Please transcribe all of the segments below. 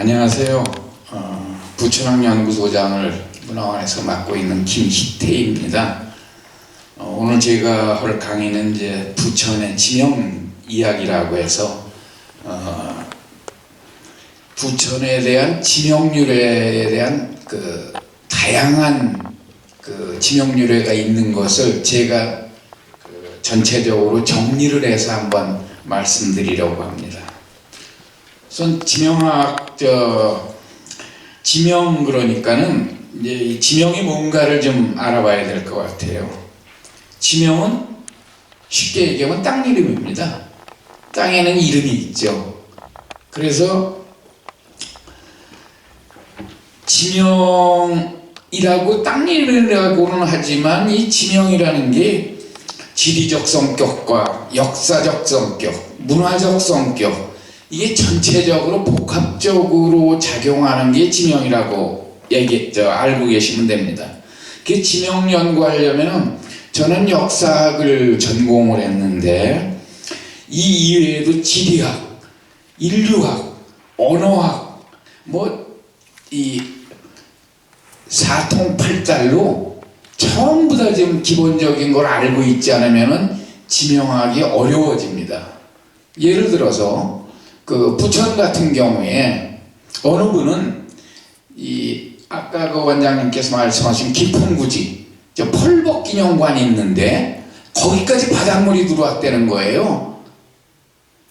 안녕하세요. 부천학연구소장을 문화원에서 맡고 있는 김희태입니다. 오늘 제가 할 강의는 이제 부천의 지명 이야기라고 해서 부천에 대한 지명유래에 대한 그 다양한 그 지명유래가 있는 것을 제가 전체적으로 정리를 해서 한번 말씀드리려고 합니다. 우선 지명학 지명 그러니까는 이제 이 지명이 뭔가를 좀 알아봐야 될 것 같아요. 지명은 쉽게 얘기하면 땅 이름입니다. 땅에는 이름이 있죠. 그래서 지명이라고 땅 이름이라고는 하지만 이 지명이라는 게 지리적 성격과 역사적 성격, 문화적 성격, 이게 전체적으로 복합적으로 작용하는 게 지명이라고 알고 계시면 됩니다. 그 지명 연구하려면은 저는 역사학을 전공을 했는데 이 이외에도 지리학, 인류학, 언어학, 이 사통팔달로 전부 다 지금 기본적인 걸 알고 있지 않으면은 지명하기 어려워집니다. 예를 들어서 그 부천 같은 경우에 어느 분은 아까 그 원장님께서 말씀하신 깊은구지 저 펄벅기념관이 있는데 거기까지 바닷물이 들어왔다는 거예요.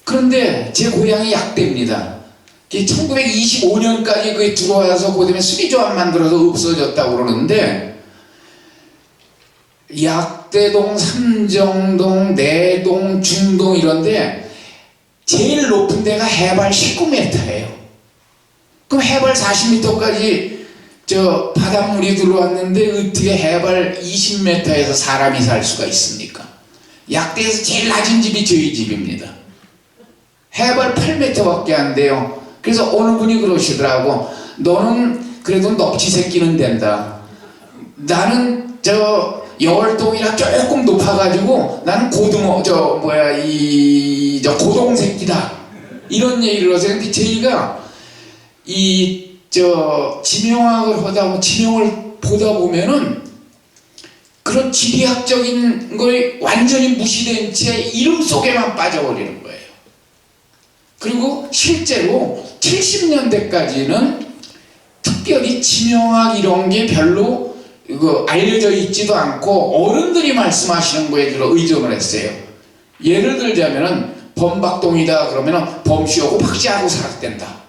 그런데 제 고향이 약대입니다. 1925년까지 그게 들어와서 그다음에 수리조합 만들어서 없어졌다고 그러는데 약대동, 삼정동, 내동, 중동 이런데 제일 높은 데가 해발 19m예요. 그럼 해발 40m까지 저 바닷물이 들어왔는데 어떻게 해발 20m에서 사람이 살 수가 있습니까? 약대에서 제일 낮은 집이 저희 집입니다. 해발 8m밖에 안 돼요. 그래서 어느 분이 그러시더라고. 너는 그래도 넙치 새끼는 된다. 나는 저 여월동이라 조금 높아가지고 나는 고동새끼다 이런 얘기를 하세요. 근데 저희가 지명을 보다 보면은 그런 지리학적인 걸 완전히 무시된 채 이름 속에만 빠져버리는 거예요. 그리고 실제로 70년대까지는 특별히 지명학 이런 게 별로 알려져 있지도 않고 어른들이 말씀하시는 거에 주로 의존을 했어요. 예를 들자면은 범박동이다 그러면은 범씨하고 박씨하고 살았댄다.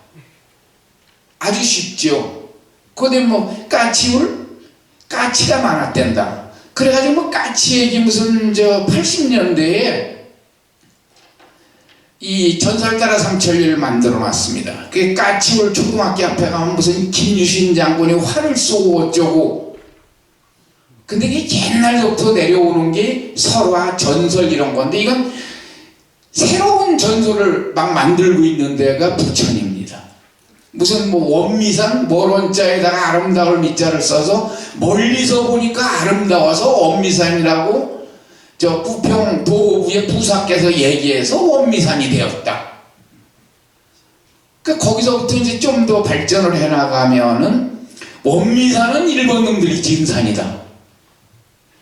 아주 쉽죠. 그다음에 까치가 많았댄다. 그래가지고 까치 얘기 무슨 80년대에 이 전설따라 삼천리를 만들어 놨습니다. 그 까치울 초등학교 앞에 가면 무슨 김유신 장군이 활을 쏘고 어쩌고. 근데 이게 옛날부터 내려오는 게 설화, 전설 이런 건데 이건 새로운 전설을 막 만들고 있는 데가 부천입니다. 무슨 원미산 원자에다가 아름다울 미자를 써서 멀리서 보니까 아름다워서 원미산이라고 저 부평 도의회 부사께서 얘기해서 원미산이 되었다. 거기서부터 이제 좀 더 발전을 해나가면은 원미산은 일본 놈들이 지은 산이다.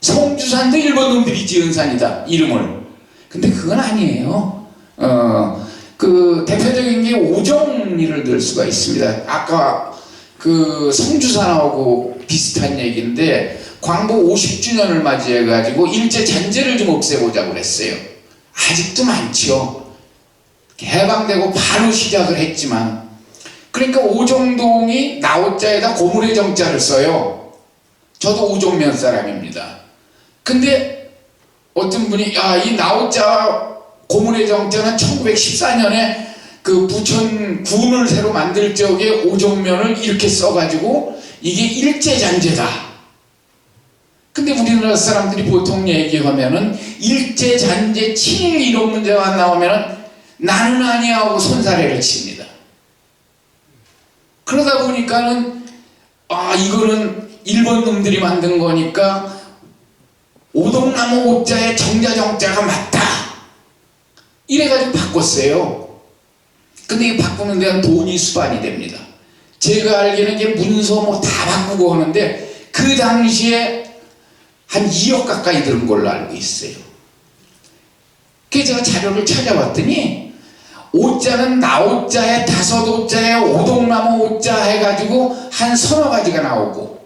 성주산도 일본 놈들이 지은 산이다. 이름을. 근데 그건 아니에요. 그 대표적인 게 오정리를 들 수가 있습니다. 아까 그 성주산하고 비슷한 얘기인데 광복 50주년을 맞이해가지고 일제 잔재를 좀 없애보자고 그랬어요. 아직도 많죠. 해방되고 바로 시작을 했지만 그러니까 오정동이 나오자에다 고물의 정자를 써요. 저도 오정면 사람입니다. 근데 어떤 분이 이 나오자 고물의 정자는 1914년에 그 부천 군을 새로 만들 적에 오정면을 이렇게 써가지고 이게 일제잔재다. 근데 우리나라 사람들이 보통 얘기하면은 일제잔재 친일 이런 문제가 나오면은 나는 아니야 하고 손사래를 칩니다. 그러다 보니까는 이거는 일본 놈들이 만든 거니까 오동나무 오자에 정자정자가 맞다. 이래가지고 바꿨어요. 근데 이 바꾸는 데는 돈이 수반이 됩니다. 제가 알기에는 이제 문서 뭐 다 바꾸고 하는데 그 당시에 한 2억 가까이 들은 걸로 알고 있어요. 그래서 제가 자료를 찾아봤더니 오자는 나오자에 5오자에 오동나무 오자 해가지고 한 서너 가지가 나오고,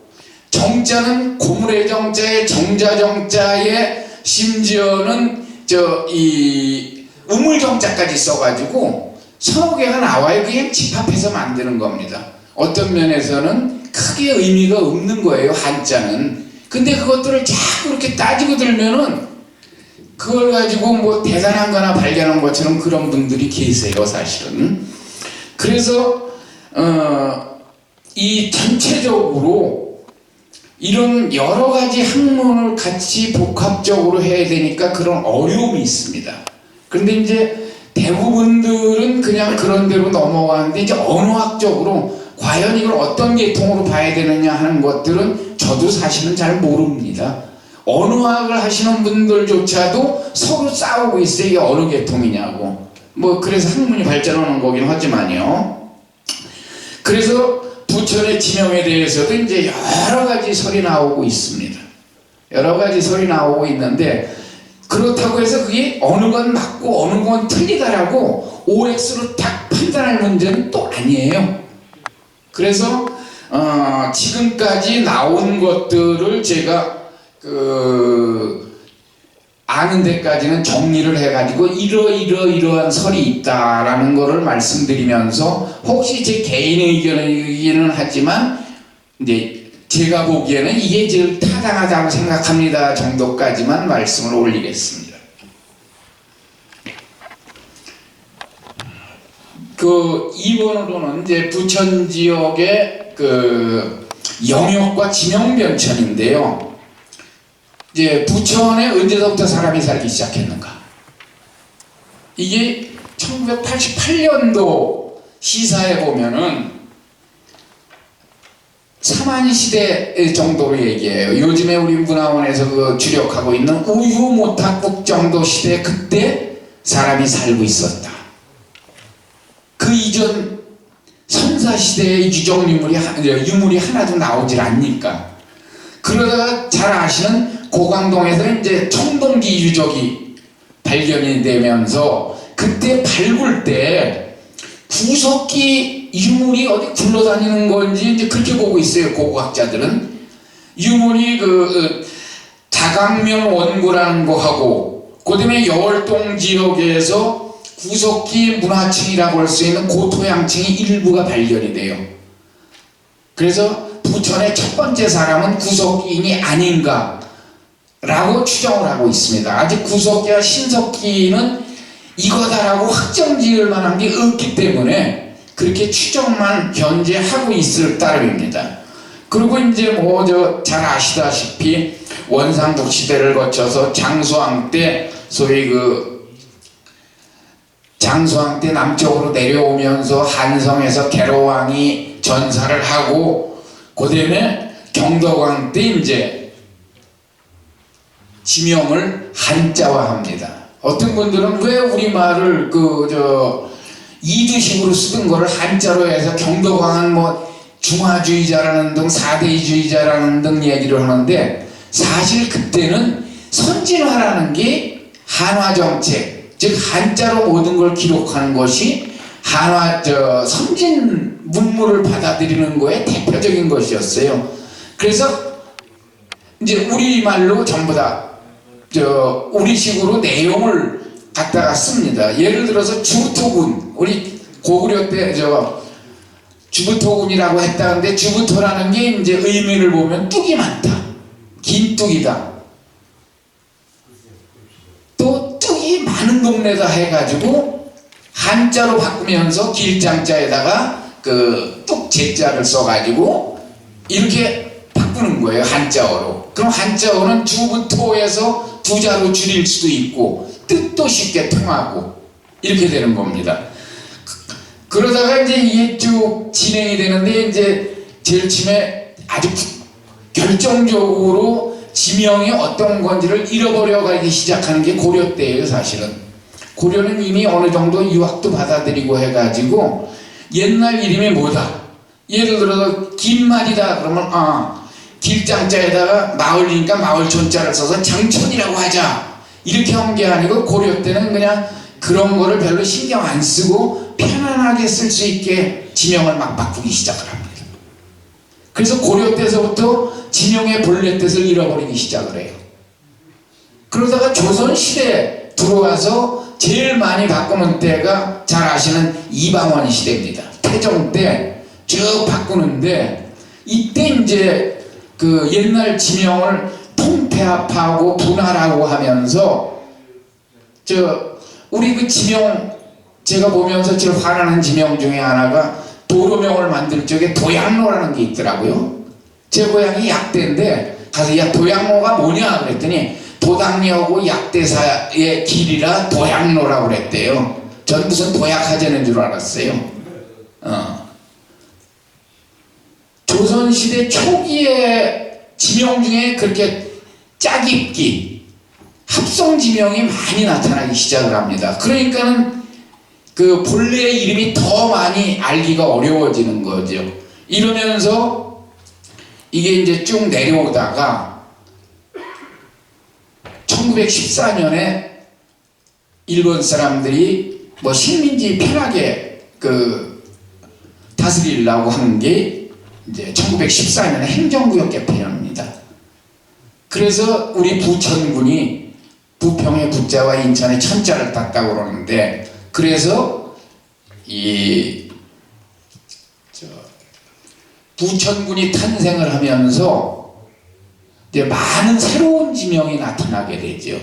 정자는 고물의 정자에 정자정자에 심지어는 이 우물정자까지 써가지고 서너 개가 나와요. 그냥 집합해서 만드는 겁니다. 어떤 면에서는 크게 의미가 없는 거예요, 한자는. 근데 그것들을 자꾸 이렇게 따지고 들면은 그걸 가지고 뭐 대단한 거나 발견한 것처럼 그런 분들이 계세요, 사실은. 그래서 이 전체적으로 이런 여러 가지 학문을 같이 복합적으로 해야 되니까 그런 어려움이 있습니다. 그런데 이제 대부분들은 그냥 그런 대로 넘어가는데, 이제 언어학적으로 과연 이걸 어떤 계통으로 봐야 되느냐 하는 것들은 저도 사실은 잘 모릅니다. 언어학을 하시는 분들조차도 서로 싸우고 있어요. 이게 어느 계통이냐고. 뭐 그래서 학문이 발전하는 거긴 하지만요. 그래서 부천의 지명에 대해서도 이제 여러 가지 설이 나오고 있습니다. 여러 가지 설이 나오고 있는데, 그렇다고 해서 그게 어느 건 맞고 어느 건 틀리다라고 OX로 딱 판단할 문제는 또 아니에요. 그래서 지금까지 나온 것들을 제가 아는 데까지는 정리를 해가지고 이러한 설이 있다라는 거를 말씀드리면서, 혹시 제 개인의 의견이기는 하지만 이제 제가 보기에는 이게 제일 타당하다고 생각합니다 정도까지만 말씀을 올리겠습니다. 이번으로는 이제 부천 지역의 영역과 지명변천인데요. 이제 부천에 언제부터 사람이 살기 시작했는가? 이게 1988년도 시사에 보면은 사만시대 정도로 얘기해요. 요즘에 우리 문화원에서 주력하고 있는 우유모탁국 정도 시대, 그때 사람이 살고 있었다. 그 이전 선사시대의 유물이 하나도 나오질 않으니까. 그러다가 잘 아시는 고강동에서 이제 청동기 유적이 발견이 되면서, 그때 발굴 때 구석기 유물이 어디 굴러다니는 건지 이제 그렇게 보고 있어요, 고고학자들은. 유물이 자강면 원구라는 거하고, 그 다음에 여월동 지역에서 구석기 문화층이라고 할 수 있는 고토양층이 일부가 발견이 돼요. 그래서 부천의 첫 번째 사람은 구석기인이 아닌가 라고 추정을 하고 있습니다. 아직 구석기와 신석기는 이거다라고 확정 지을 만한 게 없기 때문에 그렇게 추정만 현재 하고 있을 따름입니다. 그리고 이제 잘 아시다시피 원상국 시대를 거쳐서 장수왕 때, 소위 장수왕 때 남쪽으로 내려오면서 한성에서 계로왕이 전사를 하고, 그 다음에 경덕왕 때 이제 지명을 한자화합니다. 어떤 분들은 왜 우리말을 이두식으로 쓰던 거를 한자로 해서 경덕왕은 중화주의자라는 등 사대주의자라는 등 얘기를 하는데, 사실 그때는 선진화라는 게 한화정책, 즉 한자로 모든 걸 기록하는 것이 선진 문물을 받아들이는 거에 대표적인 것이었어요. 그래서 이제 우리말로 전부 다 우리식으로 내용을 갖다가 씁니다. 예를 들어서 주부토군, 우리 고구려 때 주부토군이라고 했다는데, 주부토라는 게 이제 의미를 보면 뚝이 많다, 긴 뚝이다, 또 뚝이 많은 동네다 해가지고 한자로 바꾸면서 길장자에다가 뚝 제자를 써가지고 이렇게 바꾸는 거예요, 한자어로. 그럼 한자어는 주부토에서 부자로 줄일 수도 있고 뜻도 쉽게 통하고 이렇게 되는 겁니다. 그러다가 이제 이게 쭉 진행이 되는데, 이제 제일 처음에 아주 결정적으로 지명이 어떤 건지를 잃어버려가기 시작하는 게 고려 때예요, 사실은. 고려는 이미 어느 정도 유학도 받아들이고 해가지고 옛날 이름이 뭐다, 예를 들어서 김말이다 그러면 길장자에다가 마을이니까 마을 존자를 써서 장촌이라고 하자 이렇게 한 게 아니고 고려 때는 그냥 그런 거를 별로 신경 안 쓰고 편안하게 쓸 수 있게 지명을 막 바꾸기 시작을 합니다. 그래서 고려 때서부터 지명의 본래 뜻을 잃어버리기 시작을 해요. 그러다가 조선시대에 들어와서 제일 많이 바꾸는 때가 잘 아시는 이방원 시대입니다. 태종 때 쭉 바꾸는데 이때 이제 그 옛날 지명을 통폐합하고 분할하고 하면서 우리 그 지명 제가 보면서 제일 화나는 지명 중에 하나가 도로명을 만들 적에 도양로라는 게 있더라고요. 제 고향이 약대인데 가서 야 도양로가 뭐냐 그랬더니 도당리하고 약대사의 길이라 도양로라고 그랬대요. 전 무슨 도약하자는 줄 알았어요. 조선시대 초기의 지명 중에 그렇게 짝입기, 합성지명이 많이 나타나기 시작을 합니다. 그러니까는 그 본래의 이름이 더 많이 알기가 어려워지는 거죠. 이러면서 이게 이제 쭉 내려오다가 1914년에 일본 사람들이 뭐 식민지 편하게 다스리려고 한 게 이제 1914년에 행정구역 개편입니다. 그래서 우리 부천군이 부평의 부자와 인천의 천자를 땄다고 그러는데 그래서 부천군이 탄생을 하면서 이제 많은 새로운 지명이 나타나게 되죠.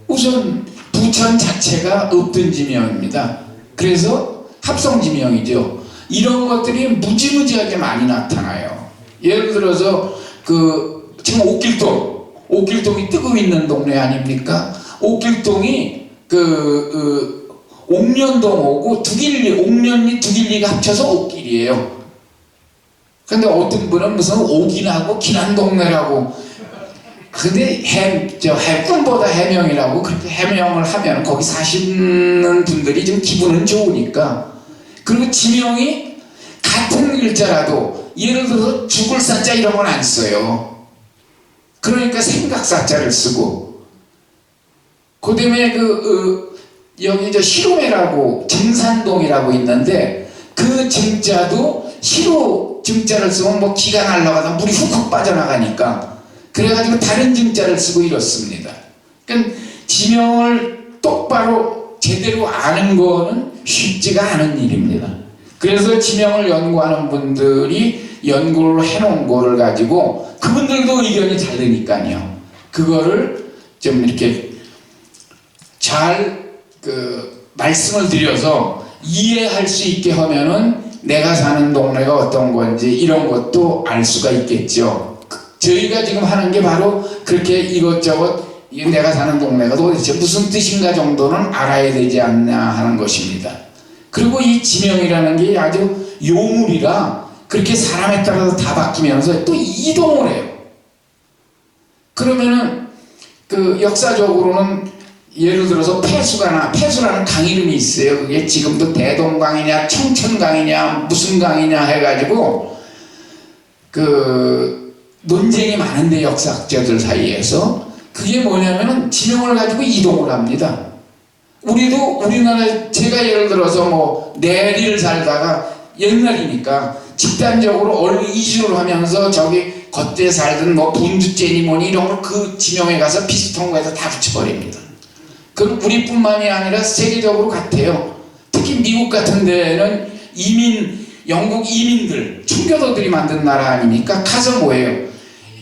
우선 부천 자체가 없던 지명입니다. 그래서 합성 지명이죠. 이런 것들이 무지무지하게 많이 나타나요. 예를 들어서 지금 옥길동이 뜨고 있는 동네 아닙니까? 옥길동이 옥년동하고 옥년리 두길리가 합쳐서 옥길이에요. 근데 어떤 분은 무슨 옥인하고 길한 동네라고 근데 해군보다 해명이라고 그렇게 해명을 하면 거기 사시는 분들이 좀 기분은 좋으니까 그리고 지명이 같은 글자라도 예를 들어서 죽을 사자 이런 건 안 써요. 그러니까 생각사자를 쓰고 그 다음에 여기 시루매라고 증산동이라고 있는데 그 증자도 시루 증자를 쓰면 뭐 기가 날라가다 물이 훅훅 빠져나가니까 그래가지고 다른 증자를 쓰고 이렇습니다. 그러니까 지명을 똑바로 제대로 아는 거는 쉽지가 않은 일입니다. 그래서 지명을 연구하는 분들이 연구를 해놓은 거를 가지고 그분들도 의견이 다르니까요. 그거를 좀 이렇게 잘 말씀을 드려서 이해할 수 있게 하면은 내가 사는 동네가 어떤 건지 이런 것도 알 수가 있겠죠. 저희가 지금 하는 게 바로 그렇게 이것저것 내가 사는 동네가 도대체 무슨 뜻인가 정도는 알아야 되지 않나 하는 것입니다. 그리고 이 지명이라는 게 아주 요물이라 그렇게 사람에 따라서 다 바뀌면서 또 이동을 해요. 그러면은 역사적으로는 예를 들어서 폐수라는 강 이름이 있어요. 그게 지금도 대동강이냐 청천강이냐 무슨 강이냐 해가지고 논쟁이 많은데 역사학자들 사이에서 그게 뭐냐면은 지명을 가지고 이동을 합니다. 우리나라 제가 예를 들어서 뭐 내리를 살다가 옛날이니까 집단적으로 얼른 이주를 하면서 저기 겉에 살던 뭐 분주제니 뭐니 이런 걸 그 지명에 가서 비슷한 거에다 다 붙여버립니다. 그럼 우리뿐만이 아니라 세계적으로 같아요. 특히 미국 같은 데는 영국 이민들, 청교도들이 만든 나라 아닙니까? 가서 뭐예요?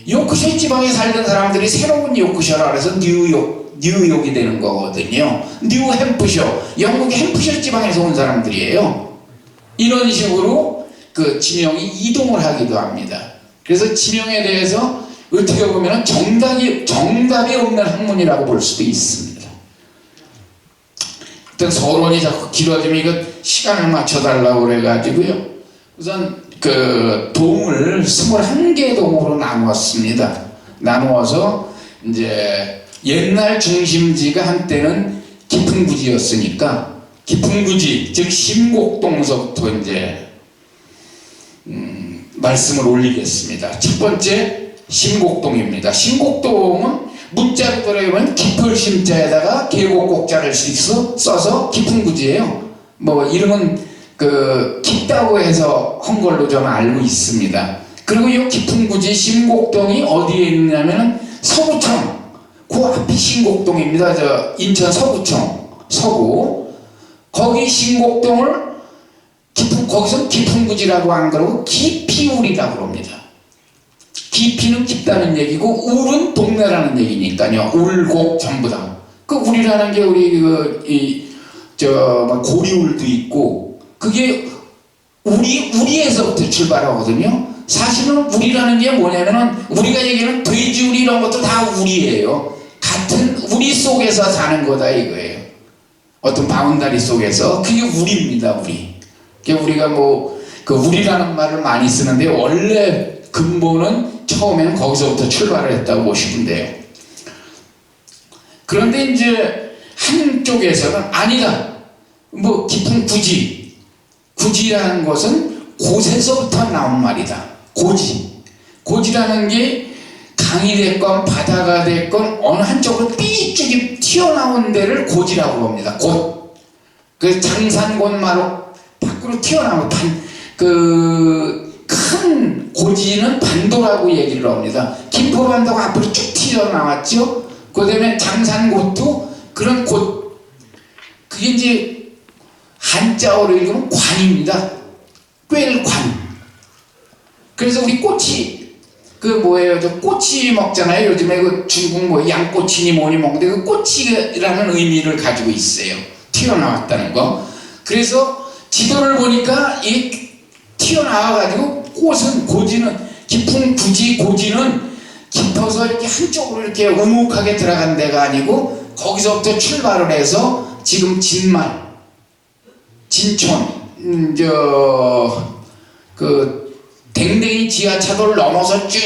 요크셔 지방에 살던 사람들이 새로운 요크셔라 그래서 뉴욕이 되는 거거든요. 뉴햄프셔, 영국 햄프셔 지방에서 온 사람들이에요. 이런 식으로 지명이 이동을 하기도 합니다. 그래서 지명에 대해서 어떻게 보면 정답이 없는 학문이라고 볼 수도 있습니다. 일단 서론이 자꾸 길어지면 이거 시간을 맞춰달라고 그래가지고요. 우선 동을 21개 동으로 나누었습니다. 나누어서 이제 옛날 중심지가 한때는 깊은구지였으니까 깊은구지 즉 심곡동서부터 이제 말씀을 올리겠습니다. 첫 번째 신곡동입니다. 신곡동은 문자로 들어보면 깊을 심자에다가 계곡 곡자를 써서 깊은 구지예요. 뭐 이름은 그 깊다고 해서 한 걸로 저는 알고 있습니다. 그리고 이 깊은 구지 신곡동이 어디에 있냐면 서구청, 그 앞이 신곡동입니다. 저 인천 서구청 서구, 거기 신곡동을 거기서 깊은 구지라고 안 그러고 깊이울이라고 합니다. 깊이는 깊다는 얘기고 울은 동네라는 얘기니까요. 울곡 전부 다. 그 울이라는 게 우리 고리울도 있고 그게 우리에서부터 출발하거든요. 사실은 우리라는 게 뭐냐면은 우리가 얘기하는 돼지우리 이런 것도 다 우리예요. 같은 우리 속에서 사는 거다 이거예요. 어떤 바운다리 속에서 그게 우리입니다. 우리. 우리가 그 우리라는 말을 많이 쓰는데 원래 근본은 처음에는 거기서부터 출발을 했다고 보시면 돼요. 그런데 이제 한쪽에서는 아니다. 뭐 깊은 구지라는 것은 곳에서부터 나온 말이다. 고지라는 게 강이 됐건 바다가 됐건 어느 한쪽으로 삐쭉이 튀어나온 데를 고지라고 합니다. 그 장산곤마로 밖으로 튀어나온 큰 고지는 반도라고 얘기를 합니다. 김포반도가 앞으로 쭉 튀어나왔죠. 그 다음에 장산곶도 그런 곳, 그게 이제 한자어로 읽으면 관입니다. 꿰관. 그래서 우리 꼬치, 저 꼬치 먹잖아요. 요즘에 그 중국 양꼬치니 뭐니 먹는데 그 꼬치라는 의미를 가지고 있어요. 튀어나왔다는 거. 그래서 지도를 보니까 이 튀어나와가지고 고지는 깊은 고지는 깊어서 이렇게 한쪽으로 이렇게 우묵하게 들어간 데가 아니고 거기서부터 출발을 해서 지금 진촌, 댕댕이 지하차도를 넘어서 쭉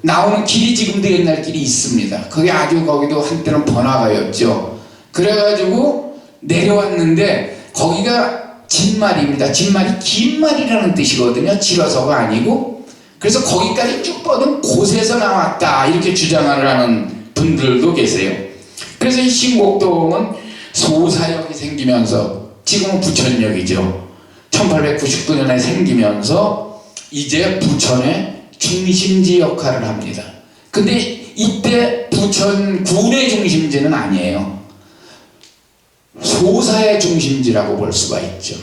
나오는 길이 지금도 옛날 길이 있습니다. 그게 아주 거기도 한때는 번화가였죠. 그래가지고 내려왔는데 거기가 진말입니다. 진말이 긴 말이라는 뜻이거든요. 길어서가 아니고. 그래서 거기까지 쭉 뻗은 곳에서 나왔다 이렇게 주장을 하는 분들도 계세요. 그래서 이 신곡동은 소사역이 생기면서 지금은 부천역이죠. 1899년에 생기면서 이제 부천의 중심지 역할을 합니다. 근데 이때 부천 군의 중심지는 아니에요. 소사의 중심지라고 볼 수가 있죠.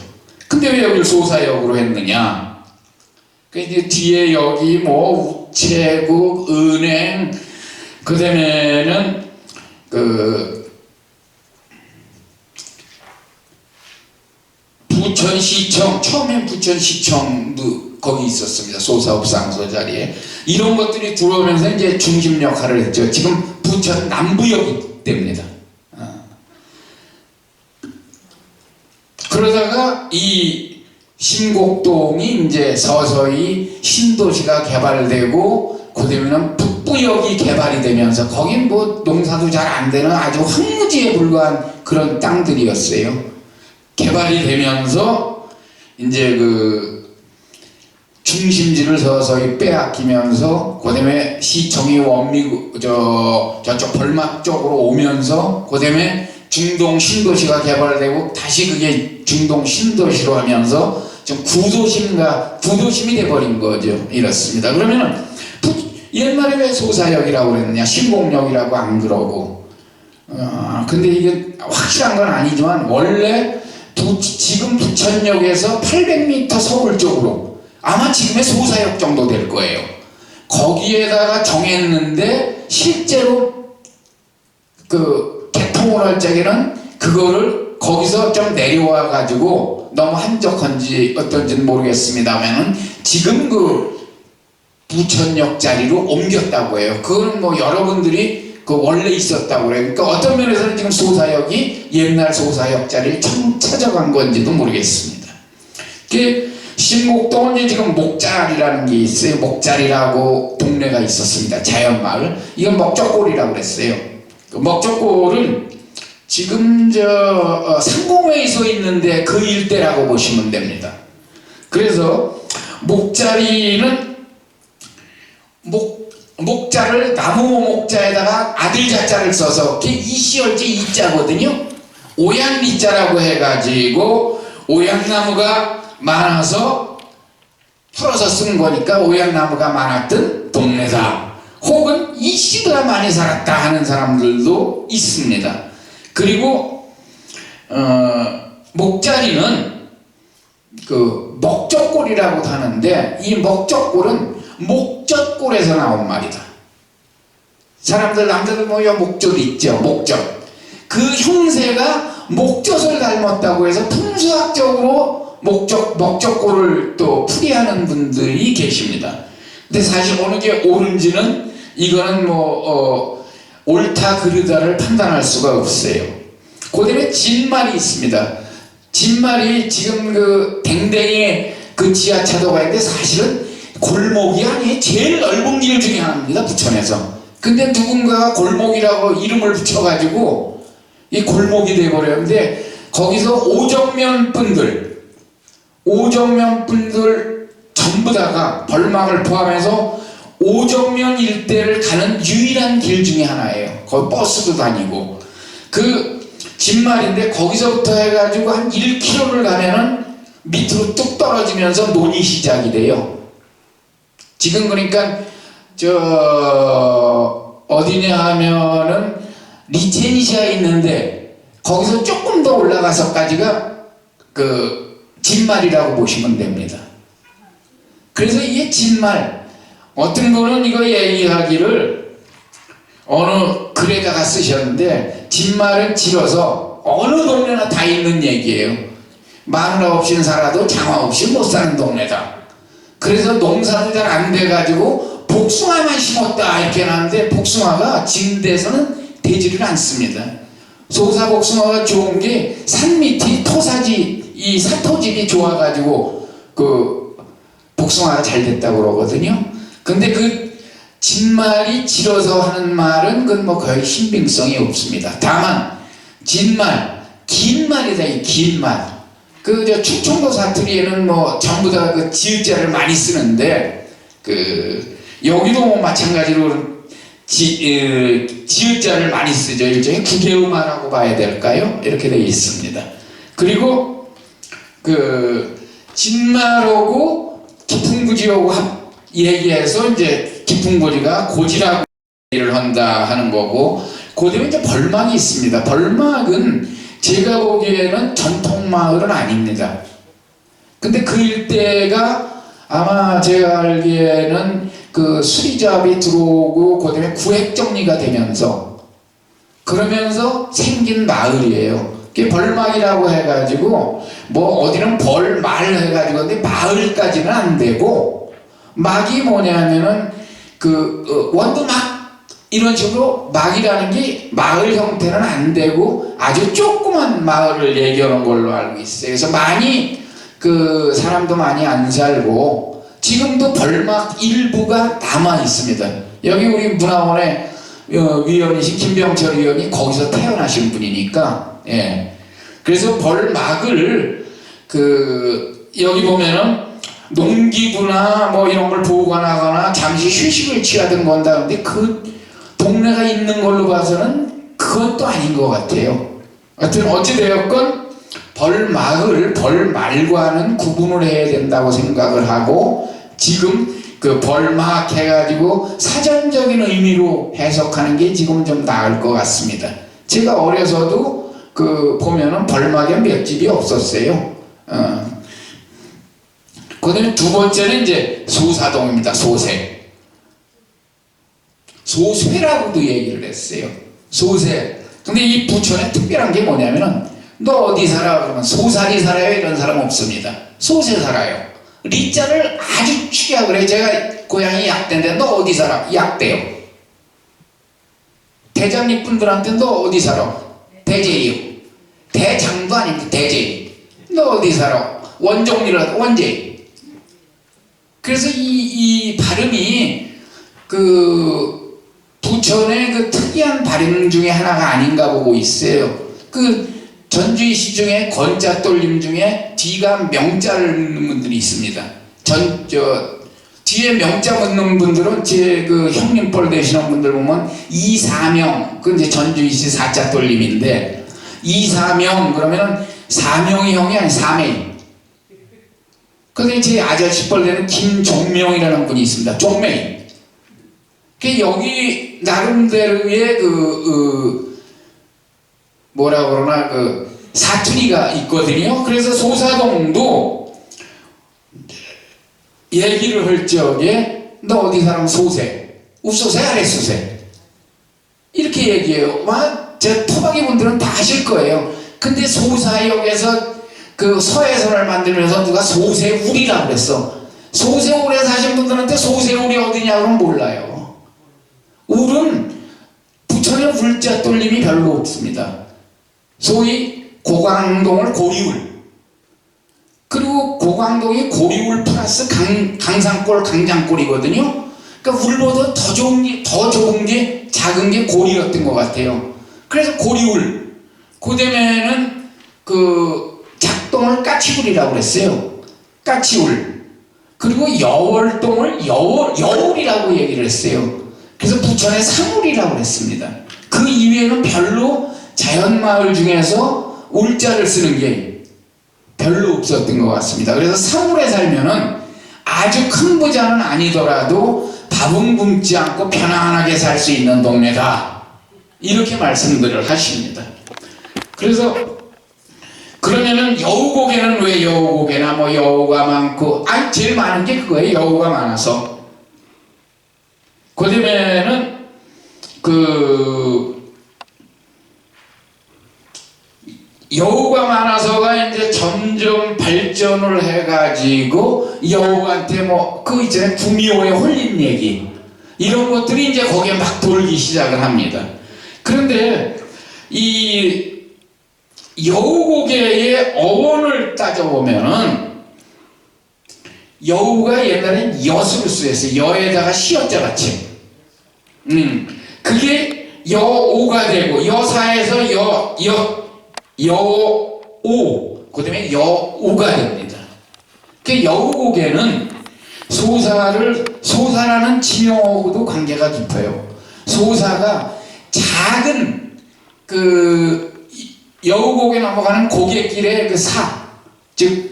근데 왜 여기를 소사역으로 했느냐? 그 이제 뒤에 여기 우체국, 은행, 그 다음에는 부천시청, 처음엔 부천시청도 거기 있었습니다. 소사업상소 자리에. 이런 것들이 들어오면서 이제 중심 역할을 했죠. 지금 부천 남부역이 됩니다. 그러다가 이 신곡동이 이제 서서히 신도시가 개발되고 그다음에는 북부역이 개발이 되면서 거긴 농사도 잘 안 되는 아주 황무지에 불과한 그런 땅들이었어요. 개발이 되면서 이제 중심지를 서서히 빼앗기면서 그다음에 시청이 저쪽 벌막 쪽으로 오면서 그다음에 중동 신도시가 개발되고 다시 그게 중동 신도시로 하면서 좀 구도심이 돼버린 거죠. 이렇습니다. 그러면은 옛날에 왜 소사역이라고 그랬느냐, 신곡역이라고 안 그러고. 근데 이게 확실한 건 아니지만 원래 지금 부천역에서 800m 서울 쪽으로 아마 지금의 소사역 정도 될 거예요. 거기에다가 정했는데 실제로 개통을 할 적에는 그거를 거기서 좀 내려와 가지고 너무 한적한지 어떤지는 모르겠습니다만은 지금 부천역 자리로 옮겼다고 해요. 그건 여러분들이 원래 있었다고 그래요. 그러니까 어떤 면에서는 지금 소사역이 옛날 소사역 자리를 찾아간 건지도 모르겠습니다. 신곡동은 지금 목자리라는 게 있어요. 목자리라고 동네가 있었습니다. 자연마을. 이건 먹적골이라고 그랬어요. 먹적골은 지금 상공회의소 있는데 그 일대라고 보시면 됩니다. 그래서 목자리는 목자를 나무 목자에다가 아들 자자를 써서 그게 이시월제 이자거든요. 오양리자라고 해가지고 오양나무가 많아서 풀어서 쓴 거니까 오양나무가 많았던 동네다. 혹은 이씨가 많이 살았다 하는 사람들도 있습니다. 그리고 목자리는 그 목적골이라고 하는데 이 목적골은 목젖골에서 나온 말이다. 사람들 남자들 보면 목젖 있죠. 목젖. 그 형세가 목젖을 닮았다고 해서 풍수학적으로 목젖골을 또 풀이하는 분들이 계십니다. 근데 사실 어느 게 옳은지는 이거는 옳다 그르다를 판단할 수가 없어요. 그다음에 진말이 있습니다. 진말이 지금 그 댕댕이 그 지하차도가 있는데 사실은 골목이 아니에요. 제일 넓은 길 중에 하나입니다. 부천에서. 근데 누군가가 골목이라고 이름을 붙여가지고 이 골목이 돼버렸는데 거기서 오정면 분들 전부 다가 벌막을 포함해서 오정면 일대를 가는 유일한 길 중에 하나예요. 거기 버스도 다니고 그 진말인데 거기서부터 해가지고 한 1km를 가면은 밑으로 뚝 떨어지면서 논이 시작이 돼요. 지금 그러니까 어디냐 하면은 리체니시아에 있는데 거기서 조금 더 올라가서까지가 그 진말이라고 보시면 됩니다. 그래서 이게 진말, 어떤 분은 이거 얘기하기를 어느 글에다가 쓰셨는데 진말은 지어서 어느 동네나 다 있는 얘기예요. 마누라 없이는 살아도 장화 없이 못 사는 동네다. 그래서 농사도 잘 안 돼가지고 복숭아만 심었다 이렇게 하는데 복숭아가 지금 데서는 되지를 않습니다. 소사 복숭아가 좋은 게 산 밑이 토사지, 이 사토질이 좋아가지고 그 복숭아가 잘 됐다고 그러거든요. 근데 그 진말이 지어서 하는 말은 그건 뭐 거의 신빙성이 없습니다. 다만 진말, 긴 말이다. 이 긴 말. 그 충청도 사투리에는 뭐 전부 다 그 지읒자를 많이 쓰는데 그 여기도 뭐 마찬가지로 지읒자를 많이 쓰죠. 일종의 구개음화라고 봐야 될까요? 이렇게 되어 있습니다. 그리고 그 진말하고 기풍부지하고 얘기해서 이제 기풍부지가 고지라고 얘기를 한다 하는 거고, 그다음에 이제 벌막이 있습니다. 벌막은 제가 보기에는 전통마을은 아닙니다. 근데 그 일대가 아마 제가 알기에는 그 수리잡이 들어오고 그다음에 구획정리가 되면서 그러면서 생긴 마을이에요. 그게 벌막이라고 해가지고 뭐 어디는 벌말 해가지고 근데 마을까지는 안 되고, 막이 뭐냐면은 그 원두막 이런 식으로 막이라는 게 마을 형태는 안 되고 아주 조그만 마을을 얘기하는 걸로 알고 있어요. 그래서 많이 그 사람도 많이 안 살고 지금도 벌막 일부가 남아 있습니다. 여기 우리 문화원의 위원이신 김병철 위원이 거기서 태어나신 분이니까, 예. 그래서 벌막을 그 여기 보면은 농기구나 뭐 이런 걸 보관하거나 잠시 휴식을 취하든 건다. 근데 그 동네가 있는 걸로 봐서는 그건 또 아닌 것 같아요. 하여튼 어찌되었건 벌막을 벌말과는 구분을 해야 된다고 생각을 하고, 지금 그 벌막 해가지고 사전적인 의미로 해석하는 게 지금 좀 나을 것 같습니다. 제가 어려서도 그 보면은 벌막에 몇 집이 없었어요. 그 다음에 두 번째는 이제 소사동입니다. 소세. 소쇠라고도 얘기를 했어요. 소쇠. 근데 이 부천에 특별한 게 뭐냐면은 너 어디 살아? 그러면 소살이 살아요? 이런 사람 없습니다. 소세 살아요. 리자를 아주 축약을 해. 제가 고향이 약대인데 너 어디 살아? 약대요. 대장리 분들한테 너 어디 살아? 대제이요. 대장도 아닙니다. 대제이. 너 어디 살아? 원종리라도 원제이. 그래서 이 발음이 그 부천의 그 특이한 발음 중에 하나가 아닌가 보고 있어요. 그 전주시 중에 건자 떨림 중에 뒤가 명자를 넣는 분들이 있습니다. 뒤에 명자 묻는 분들은 제 그 형님뻘 되시는 분들 보면 이사명, 그 이제 전주이시 사자 돌림인데, 이사명 그러면은 사명이 형이 아니 사명이. 근데 제 아저씨 뻘 되는 김종명이라는 분이 있습니다. 종명이. 그 여기 나름대로의 뭐라 그러나 사투리가 있거든요. 그래서 소사동도 얘기를 할 적에 너 어디 사람 소세? 읍소세 아랫소세? 이렇게 얘기해요. 제 토박이 분들은 다 아실 거예요. 근데 소사역에서 그 서해선을 만들면서 누가 소세울이라고 그랬어. 소세울에 사신 분들한테 소세울이 어디냐고는 몰라요. 울은 부천에 울자 돌림이 별로 없습니다. 소위 고강동을 고리울, 그리고 고강동이 고리울 플러스 강산골 강장골이거든요. 그러니까 울보다 더 좋은 게 작은 게 고리였던 것 같아요. 그래서 고리울, 그다음에는 작동을 까치울이라고 그랬어요. 까치울. 그리고 여월동을 여울이라고 얘기를 했어요. 그래서 부천에 상울이라고 그랬습니다. 그 이외에는 별로 자연마을 중에서 울자를 쓰는 게 별로 없었던 것 같습니다. 그래서 상울에 살면은 아주 큰 부자는 아니더라도 밥은 굶지 않고 편안하게 살 수 있는 동네다, 이렇게 말씀들을 하십니다. 그래서 그러면은 여우고개는 왜 여우고개나 뭐 여우가 많고, 제일 많은 게 그거예요. 여우가 많아서. 그다음에는 여우가 많아서가 이제 점점 발전을 해가지고 여우한테 있잖아요. 구미호에 홀린 얘기, 이런 것들이 이제 거기에 막 돌기 시작을 합니다. 그런데 이 여우고개의 어원을 따져보면은 여우가 옛날엔 엿을 쓰였어요. 여에다가 시어자 같이. 그게 여오가 되고, 여사에서 여오, 그 다음에 여우가 됩니다. 그 여우고개는 소사라는 지명하고도 관계가 깊어요. 소사가 작은 여우고개 넘어가는 고갯길의 즉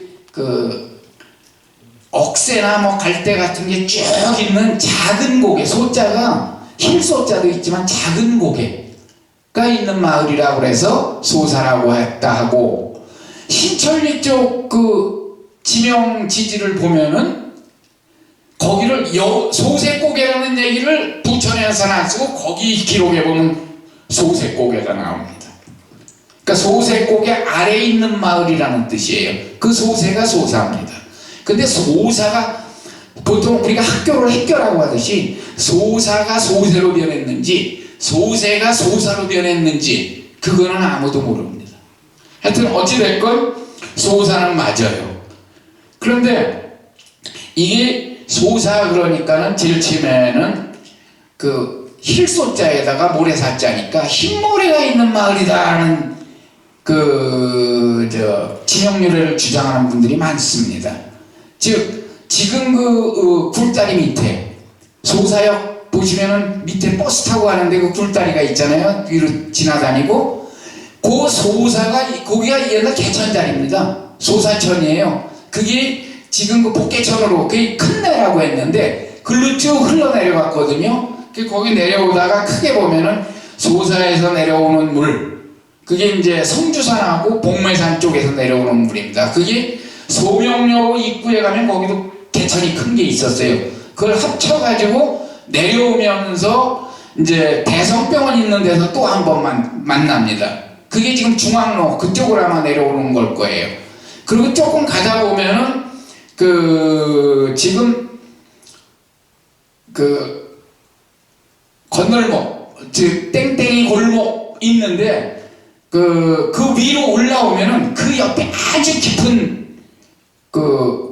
억새나 갈대 같은 게 쭉 있는 작은 고개, 소자가 힐소자도 있지만 작은 고개가 있는 마을이라고 해서 소사라고 했다 하고, 신천리 쪽 지명 지지를 보면은 거기를 소새고개라는 얘기를 부천에서는 안 쓰고 거기 기록에 보면 소새고개가 나옵니다. 그러니까 소새고개 아래에 있는 마을이라는 뜻이에요. 그 소새가 소사입니다. 근데 소사가 보통 우리가 학교를 획교라고 하듯이 소사가 소새로 변했는지 소새가 소사로 변했는지 그거는 아무도 모릅니다. 하여튼 어찌됐건 소사는 맞아요. 그런데 이게 소사 그러니까는 제일 처음에는 힐소자에다가 모래사자니까 흰모래가 있는 마을이다라는 지명유래를 주장하는 분들이 많습니다. 즉 지금 굴다리 밑에 소사역 보시면은 밑에 버스 타고 가는데 굴다리가 있잖아요. 위로 지나다니고, 그 소사가 거기가 옛날 개천자리입니다. 소사천이에요. 그게 지금 복개천으로 그게 큰 내라고 했는데 글로 쭉 흘러내려갔거든요. 거기 내려오다가 크게 보면은 소사에서 내려오는 물, 그게 이제 성주산하고 복매산 쪽에서 내려오는 물입니다. 그게 소명역 입구에 가면 거기도 개천이 큰 게 있었어요. 그걸 합쳐가지고 내려오면서 이제 대성병원 있는 데서 또 한 번 만납니다. 그게 지금 중앙로 그쪽으로 아마 내려오는 걸 거예요. 그리고 조금 가다 보면은 지금 건널목, 즉 땡땡이 골목 있는데 그 위로 올라오면은 그 옆에 아주 깊은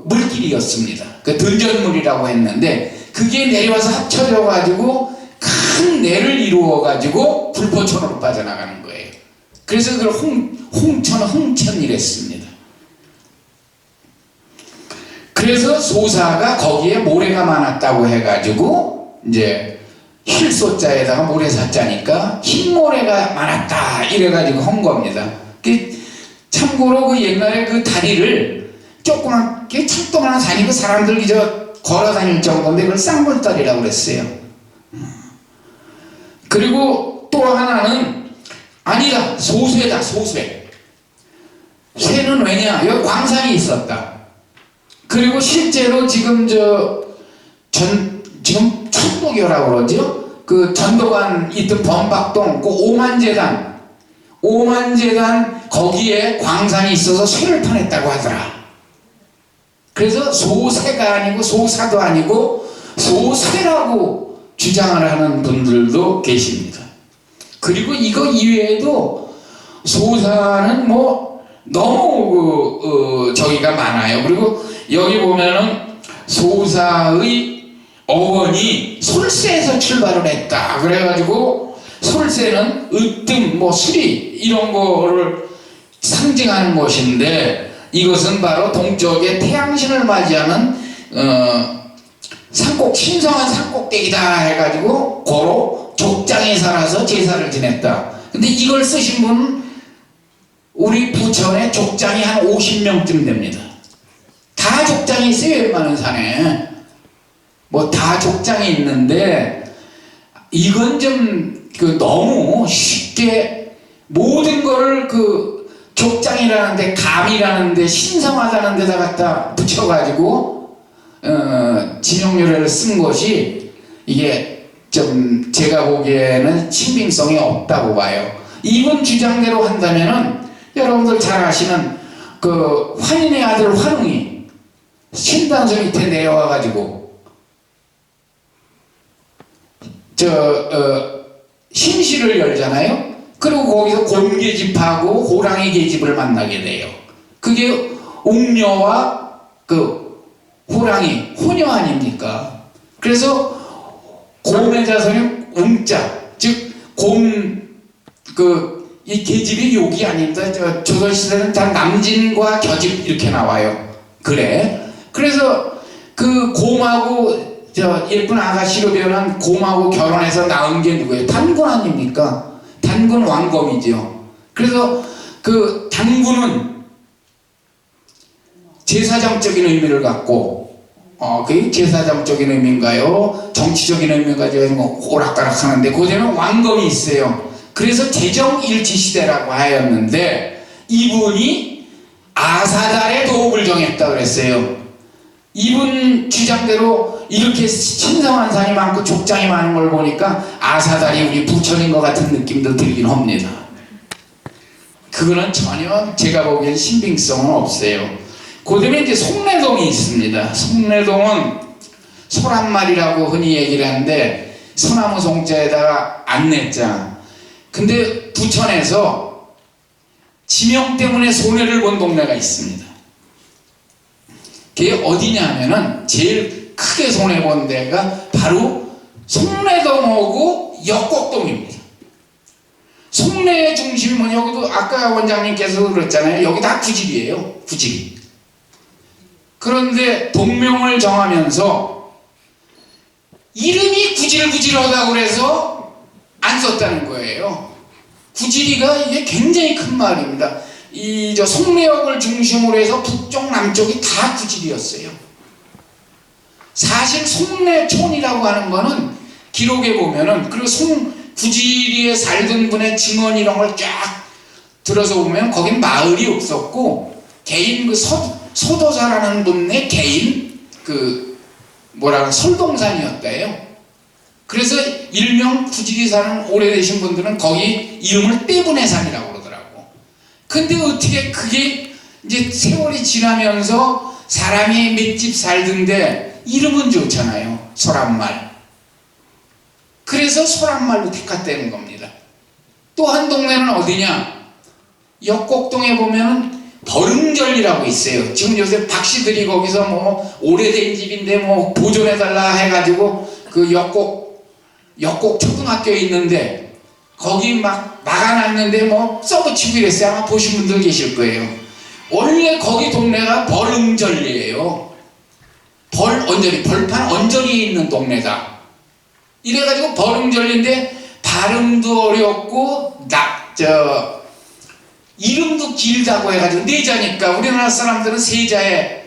물길이었습니다. 던전물이라고 했는데 그게 내려와서 합쳐져 가지고 큰 내를 이루어 가지고 불포천으로 빠져나가는 거예요. 그래서 그걸 홍천이랬습니다. 그래서 소사가 거기에 모래가 많았다고 해가지고 이제 힐소자에다가 모래사자니까 흰모래가 많았다 이래가지고 한 겁니다. 참고로 그 옛날에 그 다리를 조그맣게 철도만한 다니고 사람들이 저 걸어 다닐 정도인데 그걸 쌍불다리라고 그랬어요. 그리고 또 하나는 아니다, 소쇠다, 소쇠. 쇠는 왜냐? 여기 광산이 있었다. 그리고 실제로 지금 지금 천도교라고 그러죠? 그 전도관 있던 범박동, 그 오만재단 거기에 광산이 있어서 쇠를 파냈다고 하더라. 그래서 소쇠가 아니고 소사도 아니고 소쇠라고 주장을 하는 분들도 계십니다. 그리고 이거 이외에도 소사는 뭐 너무 저기가 많아요. 그리고 여기 보면은 소사의 어원이 솔새에서 출발을 했다. 그래가지고 솔새는 으뜸, 뭐 수리 이런 거를 상징하는 것인데 이것은 바로 동쪽의 태양신을 맞이하는 신성한 산꼭대기다 해가지고 고로 족장에 살아서 제사를 지냈다. 근데 이걸 쓰신 분은 우리 부천에 족장이 한 50명쯤 됩니다. 다 족장이 있어요. 웬만한 산에 뭐 다 족장이 있는데 이건 좀 너무 쉽게 모든 거를 족장이라는데 감이라는데 신성하다는 데다 갖다 붙여가지고 지명료를 쓴 것이 이게 좀 제가 보기에는 신빙성이 없다고 봐요. 이분 주장대로 한다면은 여러분들 잘 아시는 그 환인의 아들 환웅이 신당서 밑에 내려와가지고 신시를 열잖아요. 그리고 거기서 곰계집하고 호랑이 계집을 만나게 돼요. 그게 웅녀와 그 호랑이 혼녀 아닙니까? 그래서 곰의 자손이 웅자, 즉 이 계집이 욕이 아닙니다. 조선시대는 다 남진과 겨집 이렇게 나와요. 그래. 그래서 그 곰하고 예쁜 아가씨로 변한 곰하고 결혼해서 낳은 게 누구예요? 단군 아닙니까? 단군 왕검이죠. 그래서 그 단군은 제사장적인 의미를 갖고 그게 제사장적인 의미인가요? 정치적인 의미인가요? 오락가락 하는데 그전에는 왕검이 있어요. 그래서 제정일치 시대라고 하였는데 이분이 아사달의 도읍을 정했다 그랬어요. 이분 주장대로 이렇게 신성한 산이 많고 족장이 많은 걸 보니까 아사달이 우리 부천인 것 같은 느낌도 들긴 합니다. 그거는 전혀 제가 보기엔 신빙성은 없어요. 그 다음에 이제 송내동이 있습니다. 송내동은 소란말이라고 흔히 얘기를 하는데 소나무 송자에다가 안내자. 근데 부천에서 지명 때문에 손해를 본 동네가 있습니다. 그게 어디냐 하면은 제일 크게 손해본 데가 바로 송내동하고 역곡동입니다. 송내의 중심이 뭐냐, 여기도 아까 원장님께서 그랬잖아요. 여기 다 구질이에요. 구질. 그런데 동명을 정하면서 이름이 구질구질하다고 그래서 안 썼다는 거예요. 구질이가 이게 굉장히 큰 마을입니다. 송내역을 중심으로 해서 북쪽 남쪽이 다 구질이었어요. 사실 송내촌이라고 하는 거는 기록에 보면은, 그리고 구질이에 살던 분의 증언 이런 걸 쫙 들어서 보면 거긴 마을이 없었고 개인 소도사라는 분의 개인 설동산이었대요. 그래서 일명 구질이 사는 오래되신 분들은 거기 이름을 떼분해산이라고 그러더라고. 근데 어떻게 그게 이제 세월이 지나면서 사람이 몇 집 살던데 이름은 좋잖아요. 소란말. 그래서 소란말로 택했다는 겁니다. 또 한 동네는 어디냐? 역곡동에 보면은 버릉절이라고 있어요. 지금 요새 박씨들이 거기서 뭐 오래된 집인데 뭐 보존해달라 해가지고 그 역곡 초등학교에 있는데 거기 막 막아놨는데 뭐 써붙이고 이랬어요. 아마 보신 분들 계실 거예요. 원래 거기 동네가 버릉절이에요. 벌판 언저리에 있는 동네다. 이래가지고 버릉절인데 발음도 어렵고 이름도 길다고 해가지고 네자니까 우리나라 사람들은 세자에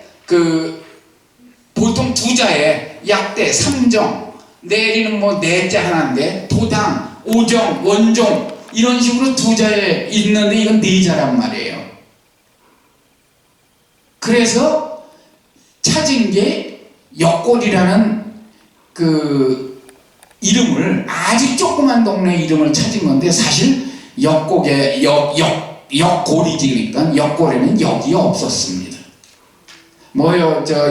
보통 두자에 약대, 삼정, 내리는 뭐 네자 하나인데 도당, 오정, 원종 이런 식으로 두자에 있는데 이건 네자란 말이에요. 그래서 찾은 게 역골이라는 이름을 아주 조그만 동네 이름을 찾은 건데 사실 역골의 역골이지. 그러니까 역골에는 역이 없었습니다.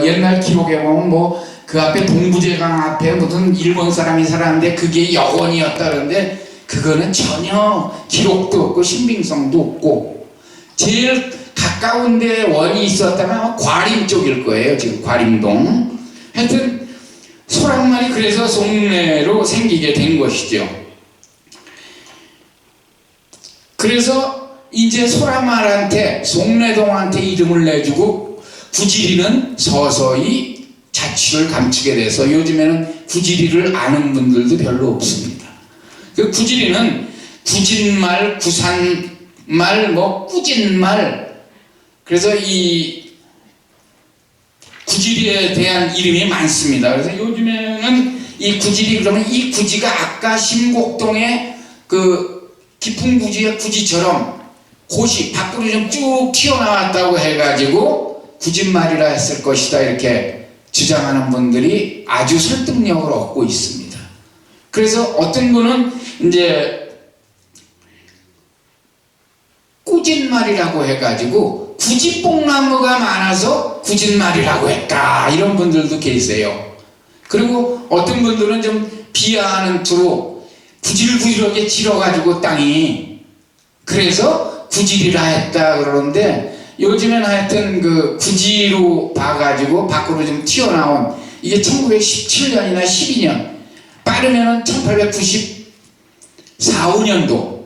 옛날 기록에 보면 그 앞에 동부제강 앞에 무슨 일본 사람이 살았는데 그게 역원이었다 그러는데 그거는 전혀 기록도 없고 신빙성도 없고 제일 가까운 데 원이 있었다면 과림 쪽일 거예요. 지금 과림동. 하여튼 소란말이 그래서 송내로 생기게 된 것이죠. 그래서 이제 소란말한테 송내동한테 이름을 내주고 구지리는 서서히 자취를 감추게 돼서 요즘에는 구지리를 아는 분들도 별로 없습니다. 그 구지리는 구진말, 구산말, 꾸진말 그래서 이 구지리에 대한 이름이 많습니다. 그래서 요즘에는 이 구지리 그러면 이 구지가 아까 심곡동의 깊은 구지의 구지처럼 곳이 밖으로 좀 쭉 튀어나왔다고 해가지고 구진말이라 했을 것이다 이렇게 주장하는 분들이 아주 설득력을 얻고 있습니다. 그래서 어떤 분은 이제 꾸진말이라고 해가지고 구지뽕나무가 많아서 구진말이라고 했다 이런 분들도 계세요. 그리고 어떤 분들은 좀 비하하는 투로 구질구질하게 질어가지고 땅이 그래서 구질이라 했다 그러는데 요즘엔 하여튼 구지로 봐가지고 밖으로 좀 튀어나온 이게 1917년이나 12년 빠르면은 1894, 5년도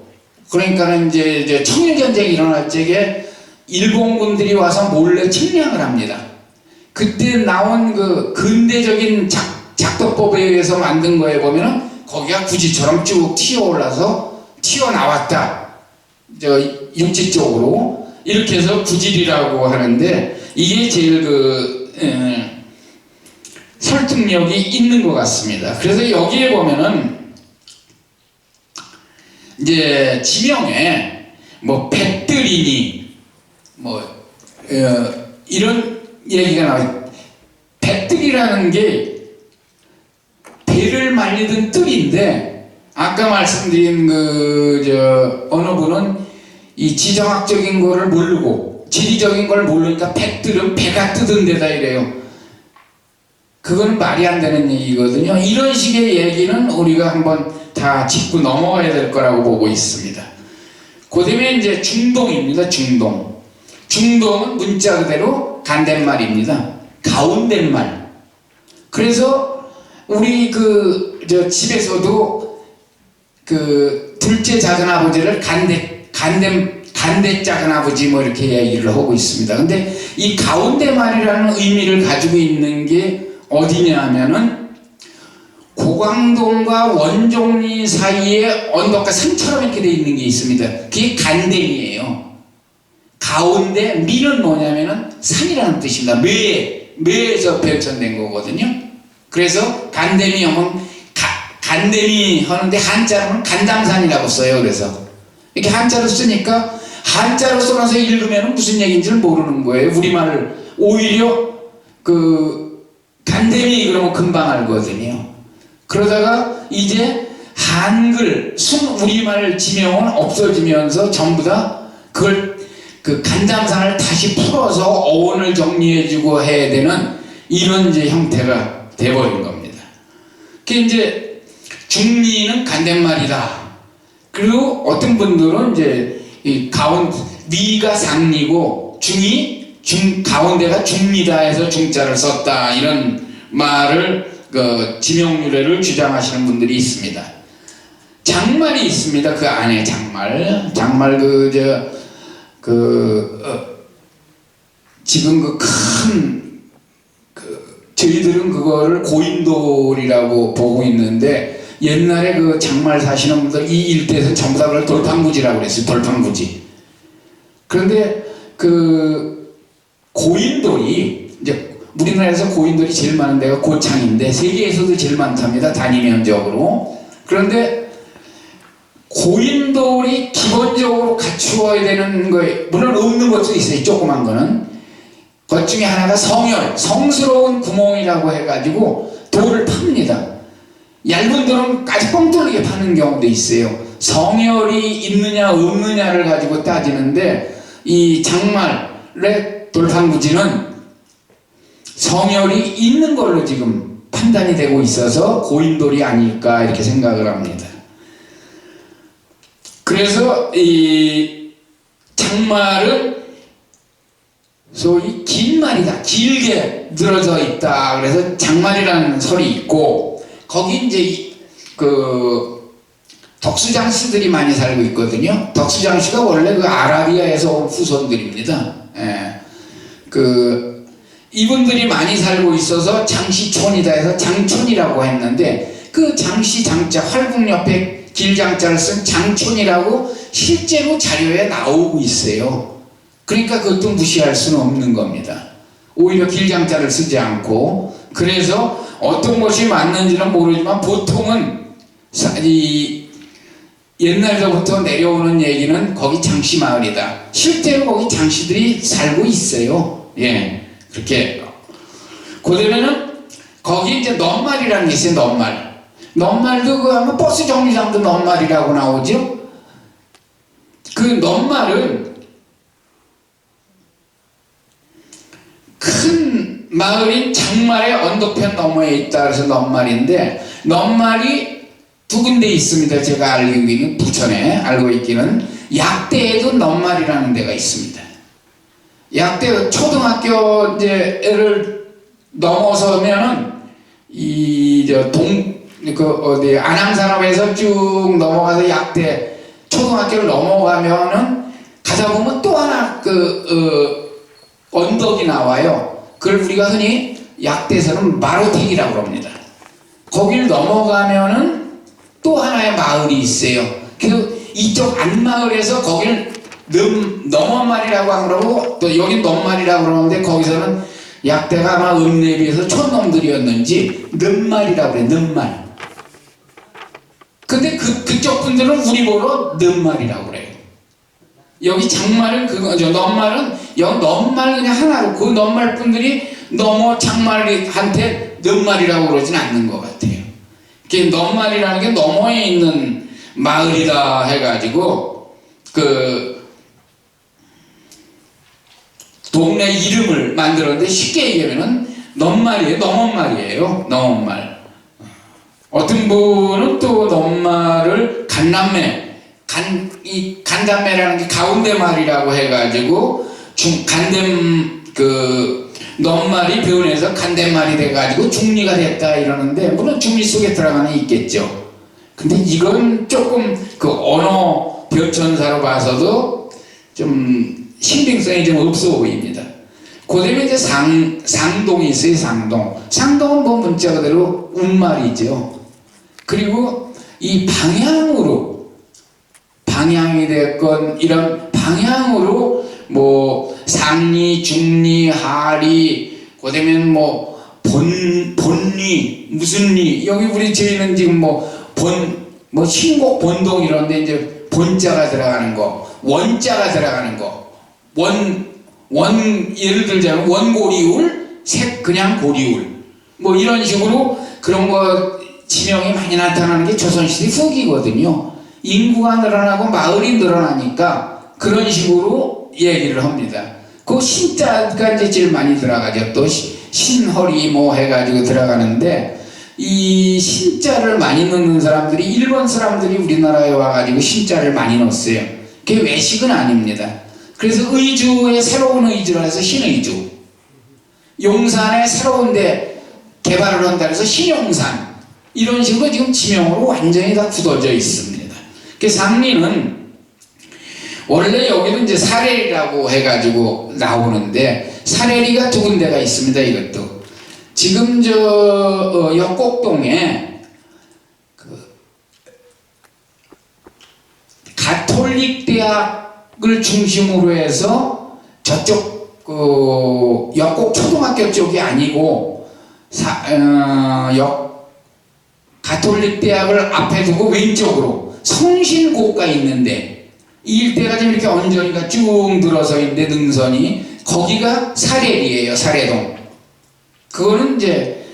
그러니까는 이제 청일전쟁이 일어날 적에 일본군들이 와서 몰래 침략을 합니다. 그때 나온 근대적인 작도법에 의해서 만든 거에 보면은 거기가 구지처럼 쭉 튀어나왔다. 육지 쪽으로. 이렇게 해서 구질이라고 하는데 이게 제일 설득력이 있는 것 같습니다. 그래서 여기에 보면은 이제 지명에 백들이니 이런 얘기가 나와요. 백들이라는 게 배를 말리던 뜰인데 아까 말씀드린 어느 분은 이 지정학적인 거를 모르고 지리적인 걸 모르니까 백들은 배가 뜨던 데다 이래요. 그건 말이 안 되는 얘기거든요. 이런 식의 얘기는 우리가 한번 다 짚고 넘어가야 될 거라고 보고 있습니다. 그 다음에 이제 중동입니다. 중동은 문자 그대로 간댓말입니다. 가운데말. 그래서 우리 집에서도 둘째 작은아버지를 간대 작은아버지 이렇게 얘기를 하고 있습니다. 근데 이 가운데말이라는 의미를 가지고 있는 게 어디냐 하면은 고강동과 원종리 사이에 언덕과 산처럼 이렇게 되어 있는 게 있습니다. 그게 간댐이에요. 가운데 미는 뭐냐면은 산이라는 뜻입니다. 매에서 별천된 거거든요. 그래서 간댐이 하면 간댐이 하는데 한자로는 간담산이라고 써요. 그래서 이렇게 한자로 쓰니까 한자로 써놔서 읽으면 무슨 얘기인지를 모르는 거예요. 우리말을 오히려 간댐이 그러면 금방 알거든요. 그러다가 이제 한글, 우리말 지명은 없어지면서 전부 다 그걸 간담산을 다시 풀어서 어원을 정리해주고 해야 되는 이런 이제 형태가 돼버린 겁니다. 그 이제 중리는 간댓말이다. 그리고 어떤 분들은 이제 위가 상리고 가운데가 중리다 해서 중자를 썼다 이런 말을 지명유래를 주장하시는 분들이 있습니다. 장말이 있습니다. 그 안에 장말 지금 큰 저희들은 그거를 고인돌이라고 보고 있는데 옛날에 그 장말 사시는 분들 이 일대에서 전부 다 그걸 돌판부지라고 그랬어요. 돌판부지. 그런데 그 고인돌이 이제 우리나라에서 고인돌이 제일 많은 데가 고창인데 세계에서도 제일 많답니다. 단위 면적으로. 그런데 고인돌이 기본적으로 갖추어야 되는 거에 물론 없는 것도 있어요. 조그만 거는. 그 중에 하나가 성열, 성스러운 구멍이라고 해가지고 돌을 팝니다. 얇은 돌은 까지 뻥 뚫리게 파는 경우도 있어요. 성열이 있느냐 없느냐를 가지고 따지는데 이 장말의 돌판부지는 성열이 있는 걸로 지금 판단이 되고 있어서 고인돌이 아닐까 이렇게 생각을 합니다. 그래서 이 장말은 소위 긴 말이다. 길게 늘어져 있다. 그래서 장말이라는 설이 있고 거기 이제 그 덕수장씨들이 많이 살고 있거든요. 덕수장씨가 원래 그 아라비아에서 온 후손들입니다. 예. 그 이분들이 많이 살고 있어서 장시촌이다 해서 장촌이라고 했는데 그 장시 장자 활국 옆에 길장자를 쓴 장촌이라고 실제로 자료에 나오고 있어요. 그러니까 그것도 무시할 수는 없는 겁니다. 오히려 길장자를 쓰지 않고 그래서 어떤 것이 맞는지는 모르지만 보통은 이 옛날부터 내려오는 얘기는 거기 장시마을이다. 실제로 거기 장시들이 살고 있어요. 예, 그렇게. 그다음에는 거기 이제 넘말이라는 게 있어요. 넘말. 넘말도 그 아마 버스 정류장도 넘말이라고 나오죠. 그 넘말은 큰 마을인 장말의 언덕편 너머에 있다. 그래서 넘말인데 넘말이 두 군데 있습니다. 제가 알고 있는 부천에 알고 있기는 약대에도 넘말이라는 데가 있습니다. 약대 초등학교 이제를 넘어서면은 어디 안암산업에서 쭉 넘어가서 약대 초등학교를 넘어가면은 가다 보면 또 하나 언덕이 나와요. 그걸 우리가 흔히 약대에서는 마로택이라고 합니다. 거길 넘어가면은 또 하나의 마을이 있어요. 그래서 이쪽 안마을에서 거길 넘어말이라고 안 그러고 또 여긴 넘말이라고 그러는데 거기서는 약대가 아마 읍내비에서 촌놈들이었는지 넘말이라고 그래. 넘말. 근데 그쪽 분들은 우리 보러 넘말이라고 그래요. 여기 장말은 그거죠. 넘말은 여기 넘말 그냥 하나로 그 넘말 분들이 넘어 장말한테 넘말이라고 그러진 않는 것 같아요. 넘말이라는 게 너머에 있는 마을이다 해가지고 그 동네 이름을 만들었는데 쉽게 얘기하면은 넘말이에요. 넘엄말이에요. 넘엄말. 어떤 분은 또 넘말을 간담매라는 게 가운데 말이라고 해가지고 넘말이 변해서 간댓말이 돼가지고 중리가 됐다 이러는데 물론 중리 속에 들어가는 있겠죠. 근데 이건 조금 그 언어 변천사로 봐서도 좀 신빙성이 좀 없어 보입니다. 그다음에 이제 상동이 있어요. 상동은 뭐 문자 그대로 운말이죠. 그리고 이 방향이 됐건 이런 방향으로 뭐 상리, 중리, 하리, 그다음에 뭐 본리, 무슨 리 여기 우리 저희는 지금 신곡 본동 이런데 이제 본자가 들어가는 거, 원자가 들어가는 거, 예를 들자면 원고리울, 그냥 고리울 뭐 이런 식으로 그런 거 지명이 많이 나타나는 게 조선시대 후기거든요. 인구가 늘어나고 마을이 늘어나니까 그런 식으로 얘기를 합니다. 그 신자가 이제 제일 많이 들어가죠. 또 신허리 뭐 해가지고 들어가는데 이 신자를 많이 넣는 사람들이 일본 사람들이 우리나라에 와가지고 신자를 많이 넣었어요. 그게 외식은 아닙니다. 그래서 의주에 새로운 의주라 해서 신의주, 용산에 새로운 데 개발을 한다 해서 신용산 이런 식으로 지금 지명으로 완전히 다 굳어져 있습니다. 그 상리는 원래 여기는 이제 사례리라고 해가지고 나오는데 사례리가 두 군데가 있습니다. 이것도 지금 역곡동에 그 가톨릭 대학을 중심으로 해서 저쪽 역곡 초등학교 쪽이 아니고 가톨릭 대학을 앞에 두고 왼쪽으로 성신고가 있는데 이 일대가 지금 이렇게 언저리가 쭉 들어서 있는데 능선이 거기가 사례리예요. 사례동. 그거는 이제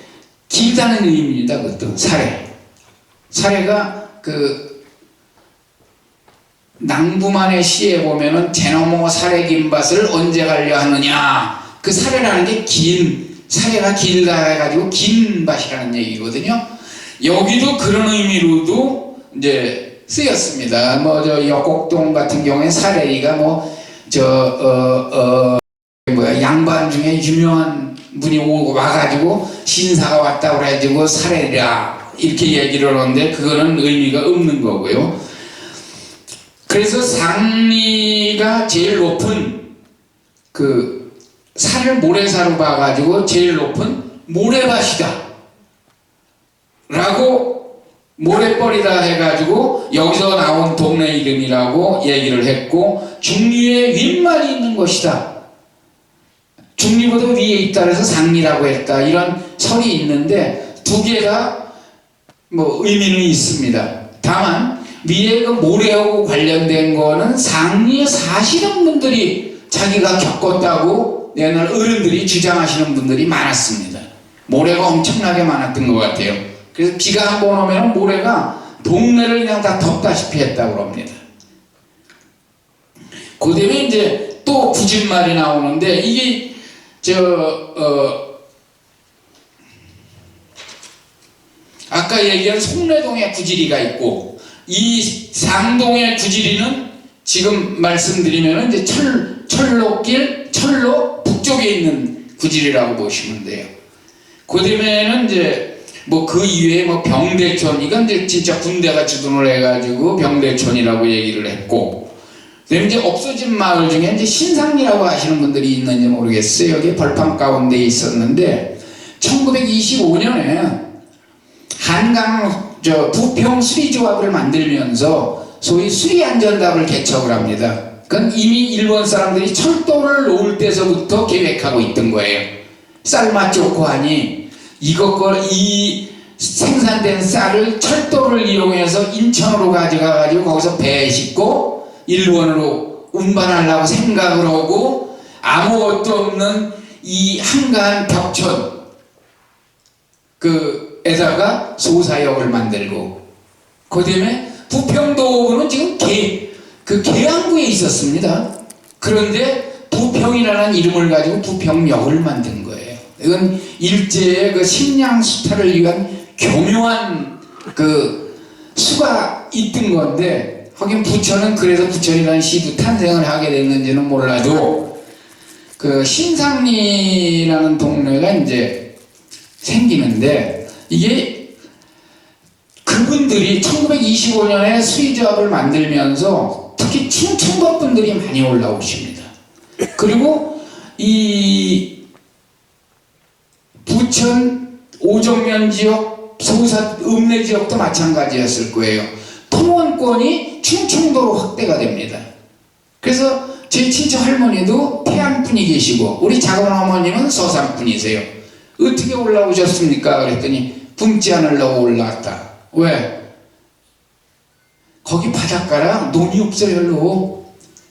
길다는 의미입니다. 그것도 사례가 그 낭부만의 시에 보면은 제너모 사례 긴밭을 언제 가려 하느냐. 그 사례라는 게 사례가 길다 해가지고 긴 밭이라는 얘기거든요. 여기도 그런 의미로도 이제 쓰였습니다. 역곡동 같은 경우에 사례리가 양반 중에 유명한 분이 와가지고 신사가 왔다고 해가지고 사례리라 이렇게 얘기를 하는데 그거는 의미가 없는 거고요. 그래서 상리가 제일 높은 그 산을 모래사로 봐가지고 제일 높은 모래밭이다 라고 모래벌이다 해가지고 여기서 나온 동네 이름이라고 얘기를 했고 중리에 윗말이 있는 것이다. 중리보다 위에 있다 그래서 상리라고 했다. 이런 설이 있는데 두 개가 의미는 있습니다. 다만 위에 그 모래하고 관련된 거는 상리에 사시는 분들이 자기가 겪었다고 옛날 어른들이 주장하시는 분들이 많았습니다. 모래가 엄청나게 많았던 것 같아요. 그래서 비가 한 번 오면 모래가 동네를 그냥 다 덮다시피 했다고 합니다. 그 다음에 이제 또 구진말이 나오는데 이게 아까 얘기한 송내동에 구지리가 있고 이 상동의 구지리는 지금 말씀드리면 이제 철로 북쪽에 있는 구지리라고 보시면 돼요. 그 다음에는 이제 그 이외에 병대촌, 이건 이제 진짜 군대가 주둔을 해가지고 병대촌이라고 얘기를 했고, 그다음에 이제 없어진 마을 중에 이제 신상리라고 하시는 분들이 있는지 모르겠어요. 여기 벌판 가운데 있었는데, 1925년에 한강 부평 수리조합을 만들면서 소위 수리안전답을 개척을 합니다. 그건 이미 일본 사람들이 철도를 놓을 때서부터 계획하고 있던 거예요. 쌀맛 좋고 하니 이 생산된 쌀을 철도를 이용해서 인천으로 가져가가지고 거기서 배에 싣고 일본으로 운반하려고 생각을 하고 아무것도 없는 이 한가한 벽촌 에다가 소사역을 만들고 그 다음에 부평도구는 지금 계양구에 있었습니다. 그런데 부평이라는 이름을 가지고 부평역을 만든 거예요. 이건 일제의 그 식량수탈을 위한 교묘한 수가 있던 건데, 하긴 부천은 그래서 부천이라는 시도 탄생을 하게 됐는지는 몰라도 신상리라는 동네가 이제 생기는데, 이게 그분들이 1925년에 수의조합을 만들면서 특히 충청도 분들이 많이 올라오십니다. 그리고 이 부천 오정면 지역, 소사 읍내 지역도 마찬가지였을 거예요. 통원권이 충청도로 확대가 됩니다. 그래서 제 친척 할머니도 태안분이 계시고 우리 작은 어머님은 서산분이세요. 어떻게 올라오셨습니까? 그랬더니 굶지 않으려고 올라왔다. 왜? 거기 바닷가랑 논이 없어요. 별로.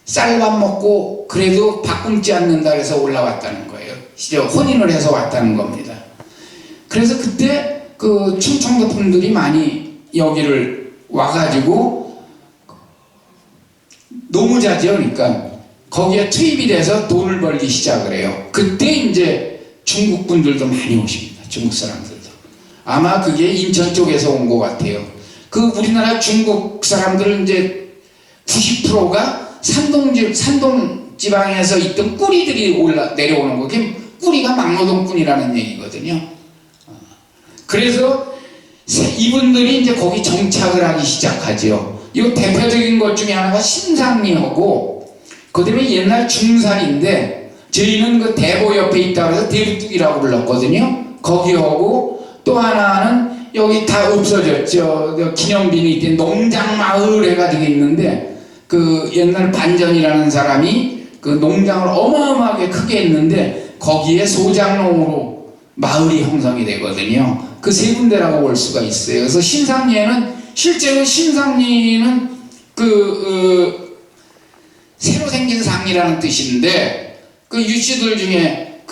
쌀밥 먹고 그래도 밥 굶지 않는다 그래서 올라왔다는 거예요. 혼인을 해서 왔다는 겁니다. 그래서 그때 충청도 분들이 많이 여기를 와가지고 노무자죠. 그러니까 거기에 투입이 돼서 돈을 벌기 시작을 해요. 그때 이제 중국 분들도 많이 오십니다. 중국 사람들도. 아마 그게 인천 쪽에서 온 것 같아요. 우리나라 중국 사람들은 이제 90%가 산동 지방에서 있던 꾸리들이 내려오는 거. 그게 꾸리가 막노동꾼이라는 얘기거든요. 그래서 이분들이 이제 거기 정착을 하기 시작하죠. 이 대표적인 것 중에 하나가 신상리하고, 그 다음에 옛날 중산인데, 저희는 대보 옆에 있다고 해서 대부뚝이라고 불렀거든요. 거기하고 또 하나는 여기 다 없어졌죠. 기념비는 이때 농장마을 해가지고 있는데 그 옛날 반전이라는 사람이 그 농장을 어마어마하게 크게 했는데 거기에 소장농으로 마을이 형성이 되거든요. 그 세 군데라고 볼 수가 있어요. 그래서 신상리에는 실제로 신상리는 새로 생긴 상리라는 뜻인데 그 유씨들 중에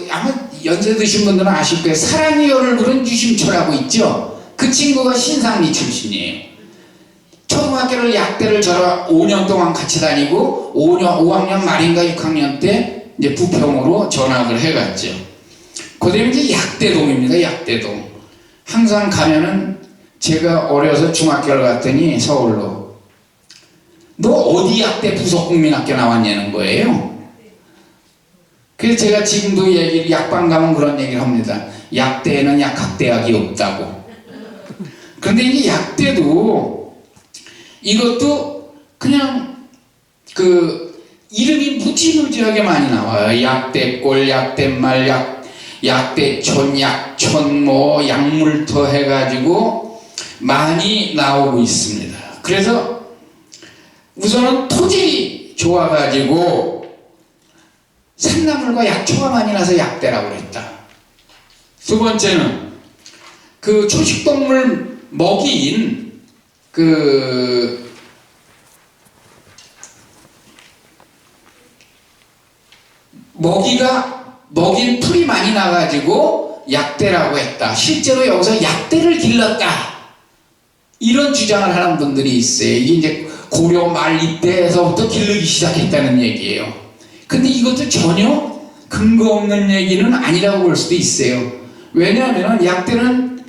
아마 연세 드신 분들은 아실 거예요. 사랑의 열을 부른 유심초라고 있죠. 그 친구가 신상리 출신이에요. 초등학교를 약대를 저랑 5년 동안 같이 다니고 5학년 말인가 6학년 때 이제 부평으로 전학을 해갔죠. 그다음에 이제 약대동입니다. 약대동. 항상 가면은 제가 어려서 중학교를 갔더니 서울로 너 어디 약대 부속국민학교 나왔냐는 거예요. 그래서 제가 지금도 약방 가면 그런 얘기를 합니다. 약대에는 약학대학이 없다고. 그런데 이게 약대도 이것도 그냥 이름이 무지무지하게 많이 나와요. 약대골, 약대말, 약대촌, 약촌, 약물터 해가지고 많이 나오고 있습니다. 그래서 우선은 토질이 좋아가지고 산나물과 약초가 많이 나서 약대라고 그랬다. 두 번째는 그 초식동물 먹이인 먹인 풀이 많이 나가지고 약대라고 했다. 실제로 여기서 약대를 길렀다. 이런 주장을 하는 분들이 있어요. 이게 이제 고려 말 이때에서부터 기르기 시작했다는 얘기예요. 근데 이것도 전혀 근거 없는 얘기는 아니라고 볼 수도 있어요. 왜냐하면 약대는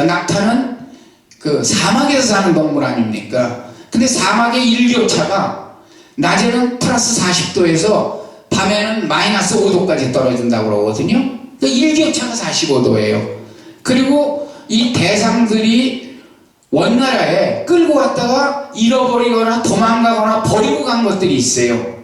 낙타는 사막에서 사는 동물 아닙니까? 근데 사막의 일교차가 낮에는 플러스 40도에서 밤에는 마이너스 5도까지 떨어진다고 그러거든요. 그 일교차가 45도예요. 그리고 이 대상들이 원나라에 끌고 갔다가 잃어버리거나 도망가거나 버리고 간 것들이 있어요.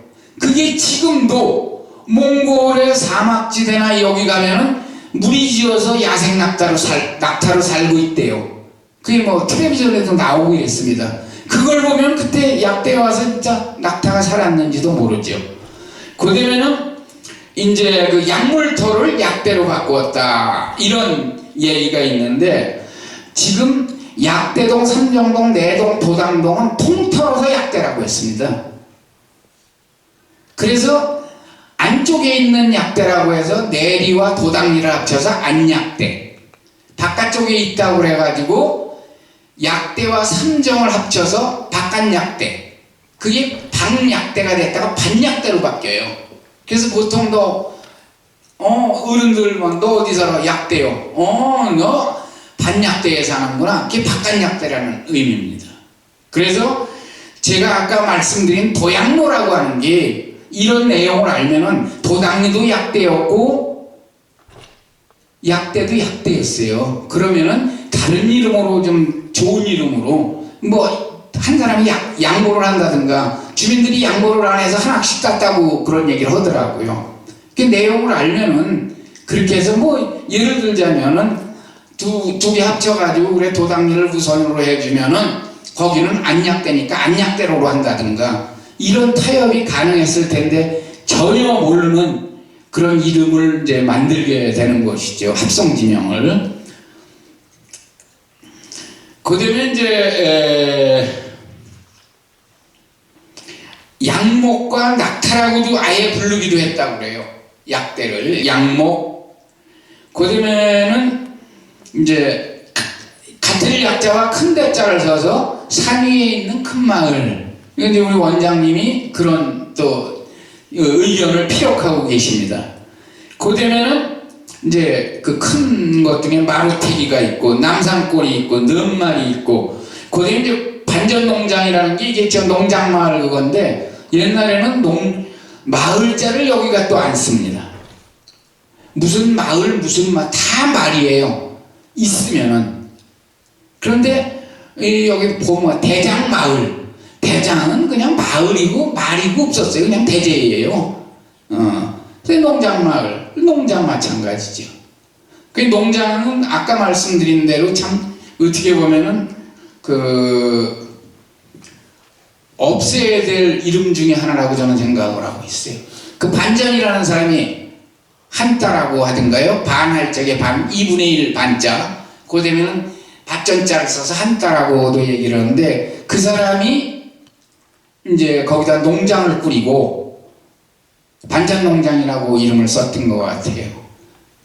그게 지금도 몽골의 사막지대나 여기 가면은 무리지어서 야생 낙타로 살고 있대요. 그게 텔레비전에도 나오고 이랬습니다. 그걸 보면 그때 약대에 와서 진짜 낙타가 살았는지도 모르죠. 그다음에는 이제 약물터를 약대로 바꾸었다. 이런 얘기가 있는데 지금 약대동, 삼정동, 내동, 도당동은 통틀어서 약대라고 했습니다. 그래서 안쪽에 있는 약대라고 해서 내리와 도당리를 합쳐서 안약대, 바깥쪽에 있다고 그래가지고 약대와 삼정을 합쳐서 바깥약대, 그게 방약대가 됐다가 반약대로 바뀌어요. 그래서 보통 어른들만 너 어디 살아? 약대요. 너 반약대에 사는구나. 그게 바깥약대라는 의미입니다. 그래서 제가 아까 말씀드린 도약로라고 하는 게 이런 내용을 알면은 도당리도 약대였고 약대도 약대였어요. 그러면은 다른 이름으로 좀 좋은 이름으로 한 사람이 양보를 한다든가 주민들이 양보를 안 해서 하나씩 땄다고 그런 얘기를 하더라고요. 그 내용을 알면은 그렇게 해서 예를 들자면은 두 개 합쳐가지고 그래 도당리를 우선으로 해주면은 거기는 안약대니까 안약대로로 한다든가 이런 타협이 가능했을 텐데 전혀 모르는 그런 이름을 이제 만들게 되는 것이죠. 합성지명을. 그다음에 이제 양목과 낙타라고도 아예 부르기도 했다고 그래요. 약대를 양목. 그다음에는 이제 같은 약자와 큰 대자를 써서 산 위에 있는 큰 마을. 이건 이제 우리 원장님이 그런 또 의견을 피력하고 계십니다. 그다음에는 이제 그 큰 것 중에 마루태기가 있고 남산골이 있고 넘말이 있고 그다음에 이제 반전농장이라는 게 이게 저 농장마을 그건데 옛날에는 마을자를 여기가 또 안 씁니다. 무슨 마을 무슨 다 말이에요. 있으면은. 그런데 여기 보면 대장마을, 대장은 그냥 마을이고 말이고 없었어요. 그냥 대제예요. 농장마을, 농장 마찬가지죠. 그 농장은 아까 말씀드린 대로 참 어떻게 보면은 없애야 될 이름 중에 하나라고 저는 생각을 하고 있어요. 그 반전이라는 사람이 한자라고 하던가요? 반할 적에 반, 2분의 1 반자. 그 되면은 밭전자를 써서 한자라고도 얘기를 하는데, 그 사람이 이제 거기다 농장을 꾸리고 반전 농장이라고 이름을 썼던 것 같아요.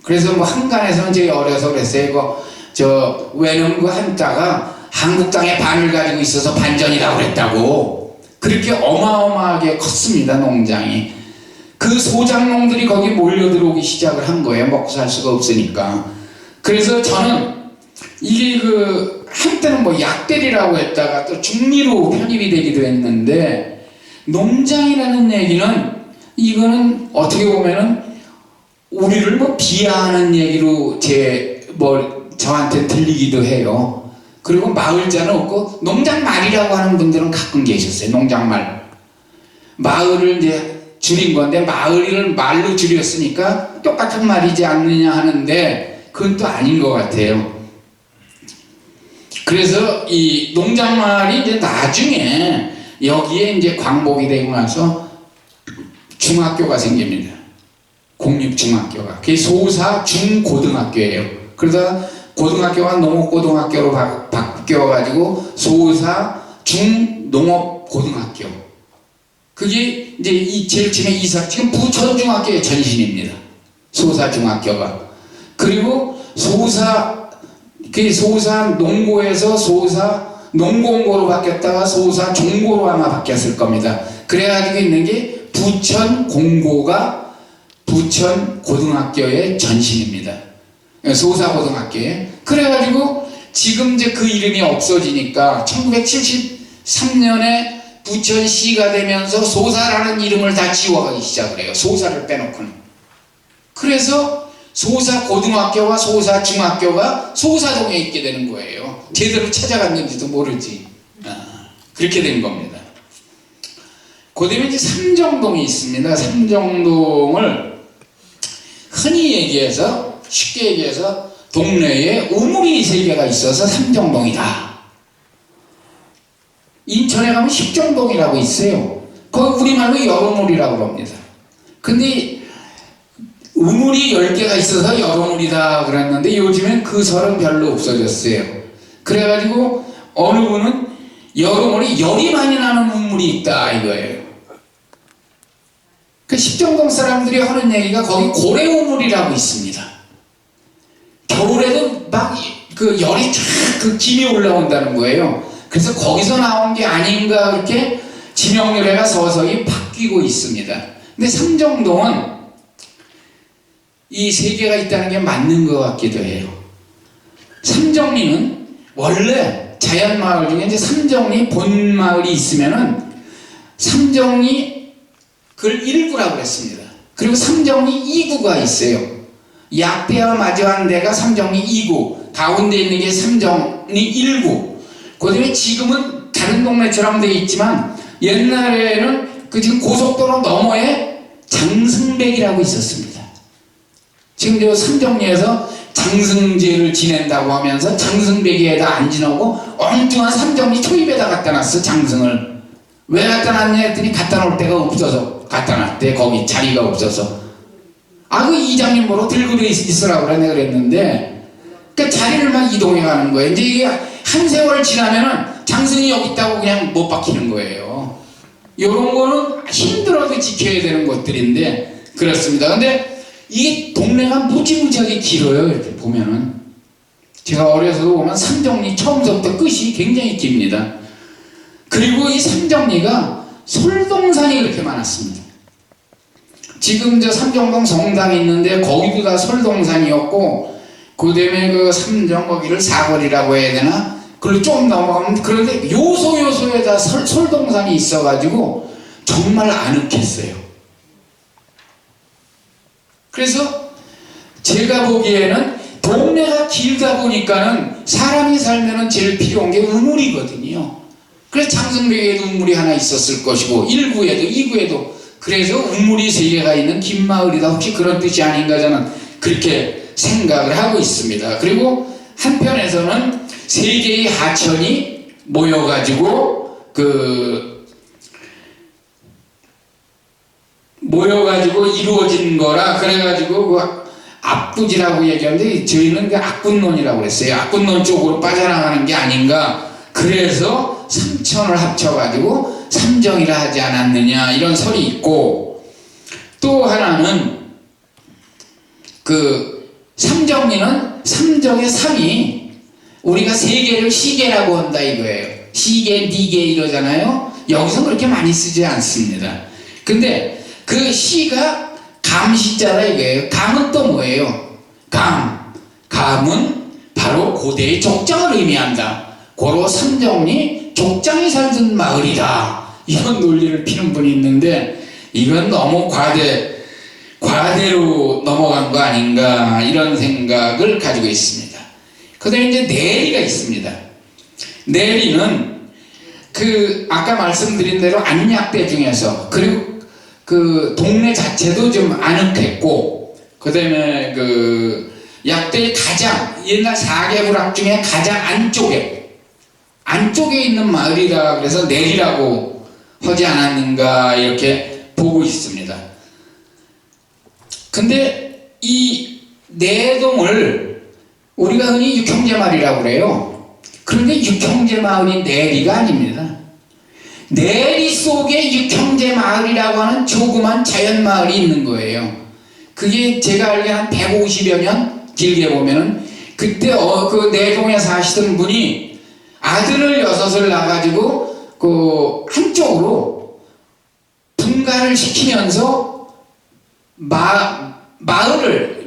그래서 뭐 한간에서는 제가 어려서 그랬어요. 왜냐면 그 한자가 한국당의 반을 가지고 있어서 반전이라고 그랬다고. 그렇게 어마어마하게 컸습니다, 농장이. 그 소장농들이 거기 몰려들어오기 시작을 한 거예요. 먹고 살 수가 없으니까. 그래서 저는 이게 한때는 뭐 약대리라고 했다가 또 중리로 편입이 되기도 했는데, 농장이라는 얘기는 이거는 어떻게 보면은 우리를 뭐 비하하는 얘기로 저한테 들리기도 해요. 그리고 마을자는 없고 농장말이라고 하는 분들은 가끔 계셨어요. 농장말. 마을을 이제 줄인 건데 마을을 말로 줄였으니까 똑같은 말이지 않느냐 하는데 그건 또 아닌 것 같아요. 그래서 이 농장말이 이제 나중에 여기에 이제 광복이 되고 나서 중학교가 생깁니다. 공립중학교가. 그게 소사 중고등학교예요. 그러다 고등학교가 농업고등학교로 바뀌어가지고 소사 중농업고등학교. 그게 이제 제일 처음에 지금 부천중학교의 전신입니다. 소사중학교가. 그리고 소사 농고에서 소사 농공고로 바뀌었다가 소사 종고로 아마 바뀌었을 겁니다. 그래가지고 있는 게 부천공고가 부천고등학교의 전신입니다. 소사고등학교에. 그래가지고 지금 이제 그 이름이 없어지니까 1973년에 부천시가 되면서 소사라는 이름을 다 지워가기 시작을 해요. 소사를 빼놓고는. 그래서 소사고등학교와 소사중학교가 소사동에 있게 되는 거예요. 제대로 찾아갔는지도 모르지. 그렇게 된 겁니다. 그 다음에 이제 삼정동이 있습니다. 삼정동을 흔히 얘기해서, 쉽게 얘기해서 동네에 우물이 3개가 있어서 삼정동이다. 인천에 가면 십정동이라고 있어요. 거기 우리말로 여우물이라고 합니다. 근데 우물이 10개가 있어서 여우물이다 그랬는데 요즘엔 그 설은 별로 없어졌어요. 그래가지고 어느 분은 여우물이 열이 많이 나는 우물이 있다 이거예요. 그 십정동 사람들이 하는 얘기가 거기 고래우물이라고 있습니다. 겨울에도 막 그 열이 쫙 김이 올라온다는 거예요. 그래서 거기서 나온 게 아닌가 그렇게 지명률회가 서서히 바뀌고 있습니다. 근데 삼정동은 이 3개가 있다는 게 맞는 것 같기도 해요. 삼정리는 원래 자연마을 중에 이제 삼정리 본마을이 있으면은 삼정리 그걸 1구라고 그랬습니다. 그리고 삼정리 2구가 있어요. 약대와 마주한 데가 삼정리 2구, 가운데 있는 게 삼정리 1구. 그 다음에 지금은 다른 동네처럼 되어 있지만 옛날에는 그 지금 고속도로 너머에 장승백이라고 있었습니다. 지금 저 삼정리에서 장승제를 지낸다고 하면서 장승백에다 안 지나고 엉뚱한 삼정리 초입에다 갖다 놨어. 장승을. 왜 갖다 놨냐 했더니 갖다 놓을 데가 없어서 갖다 놨대. 거기 자리가 없어서. 그 이장님 보러 들고 있으라고 내가 그랬는데, 그 자리를 막 이동해 가는 거예요. 이제 이게 한 세월 지나면은 장승이 여기 있다고 그냥 못 박히는 거예요. 요런 거는 힘들어도 지켜야 되는 것들인데 그렇습니다. 근데 이게 동네가 무지무지하게 길어요. 이렇게 보면은. 제가 어려서도 보면 삼정리 처음부터 끝이 굉장히 깁니다. 그리고 이 삼정리가 솔동산이 그렇게 많았습니다. 지금 저 삼정동 성당이 있는데 거기도 다 솔동산이었고, 그 다음에 그 삼정 거기를 사거리라고 해야 되나? 그리고 좀 넘어가면, 그런데 요소요소에다 솔동산이 있어가지고 정말 아늑했어요. 그래서 제가 보기에는 동네가 길다 보니까는 사람이 살면은 제일 필요한 게 우물이거든요. 그래서 장승백에도 우물이 하나 있었을 것이고 1구에도 2구에도. 그래서 우물이 3개가 있는 긴 마을이다. 혹시 그런 뜻이 아닌가 저는 그렇게 생각을 하고 있습니다. 그리고 한편에서는 세 개의 하천이 모여가지고 이루어진 거라 그래가지고 그 압구지라고 얘기하는데 저희는 그 압군론이라고 그랬어요. 압군론 쪽으로 빠져나가는 게 아닌가. 그래서 삼천을 합쳐가지고 삼정이라 하지 않았느냐 이런 설이 있고, 또 하나는 그 삼정리는 삼정의 삼이 우리가 세 개를 시계라고 한다 이거예요. 시계, 니계 이러잖아요. 여기서 그렇게 많이 쓰지 않습니다. 근데 그 시가 감시자라 이거예요. 감은 또 뭐예요? 감은 바로 고대의 족장을 의미한다. 고로 삼정리 족장이 살던 마을이다. 이런 논리를 피는 분이 있는데 이건 너무 과대로 넘어간 거 아닌가 이런 생각을 가지고 있습니다. 그 다음에 이제 내리가 있습니다. 내리는 그 아까 말씀드린 대로 안약대 중에서, 그리고 그 동네 자체도 좀 아늑했고, 그 다음에 그 약대의 가장 옛날 4개 부락 중에 가장 안쪽에 있는 마을이라 그래서 내리라고 하지 않았는가 이렇게 보고 있습니다. 근데 이 내동을 우리가 흔히 육형제마을이라고 그래요. 그런데 육형제마을이 내리가 아닙니다. 내리 속에 육형제마을이라고 하는 조그만 자연마을이 있는 거예요. 그게 제가 알기에 한 150여 년 길게 보면은 그때 그 내동에 사시던 분이 아들을 6을 낳아가지고 그 한쪽으로 분가를 시키면서 마을을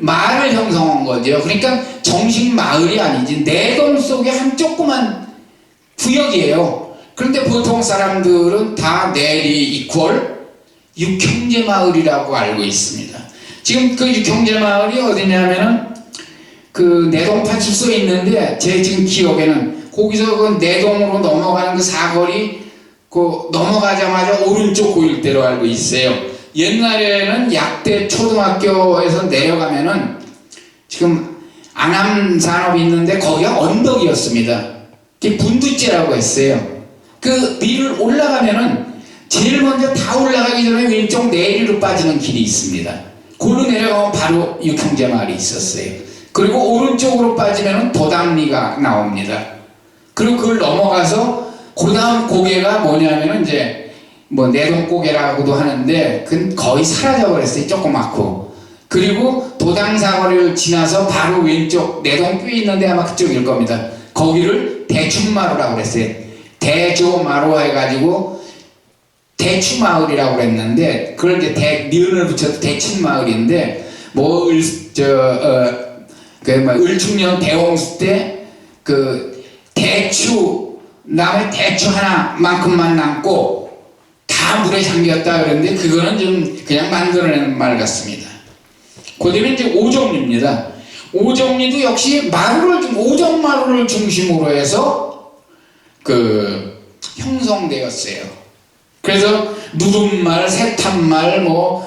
형성한 거죠. 그러니까 정식 마을이 아니지 내동 속에 한 조그만 구역이에요. 그런데 보통 사람들은 다 내리 이퀄 육형제 마을이라고 알고 있습니다. 지금 그 육형제 마을이 어디냐면은 그 내동 파출소에 있는데 제 지금 기억에는 거기서 그 내동으로 넘어가는 그 사거리 그 넘어가자마자 오른쪽 고일대로 알고 있어요. 옛날에는 약대 초등학교에서 내려가면은 지금 안암산업이 있는데 거기가 언덕이었습니다. 그게 분두째라고 했어요. 그 위를 올라가면은 제일 먼저 다 올라가기 전에 왼쪽 내리로 빠지는 길이 있습니다. 골로 내려가면 바로 육형제 마을이 있었어요. 그리고 오른쪽으로 빠지면은 도당리가 나옵니다. 그리고 그걸 넘어가서 그 다음 고개가 뭐냐면은 이제 뭐 내동고개라고도 하는데 그건 거의 사라져버렸어요. 조그맣고. 그리고 도당사거리를 지나서 바로 왼쪽 내동교에 있는데 아마 그쪽일 겁니다. 거기를 대춘마루라고 그랬어요. 대조마루 해가지고 대추마을이라고 그랬는데 그걸 이제 니은을 붙여도 대춘마을인데 뭐 을충년 대홍수 때 그 대추 남의 대추 하나만큼만 남고 다 물에 잠겼다 그랬는데 그거는 좀 그냥 만들어내는 말 같습니다. 그 다음에 이제 오정리입니다. 오정리도 역시 오정마루를 중심으로 해서 그 형성되었어요. 그래서 누름말, 세탄말, 뭐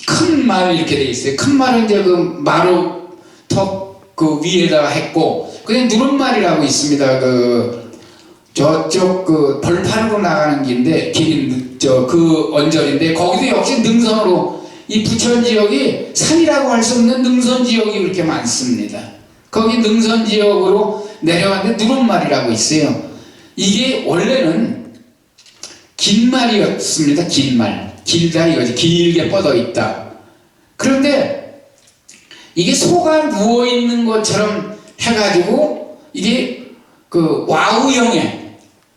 큰 말 이렇게 돼 있어요. 큰 말은 이제 그 마루 턱 그 위에다가 했고, 그냥 누름말이라고 있습니다. 그 저쪽 그 벌판으로 나가는 길인데 그 언저리인데 거기도 역시 능선으로 이 부천 지역이 산이라고 할 수 없는 능선 지역이 그렇게 많습니다. 거기 능선 지역으로 내려갔는데 누름말이라고 있어요. 이게 원래는 긴 말이었습니다. 긴 말. 길다 이거지. 길게 뻗어 있다. 그런데 이게 소가 누워있는 것처럼 해가지고 이게 그 와우형의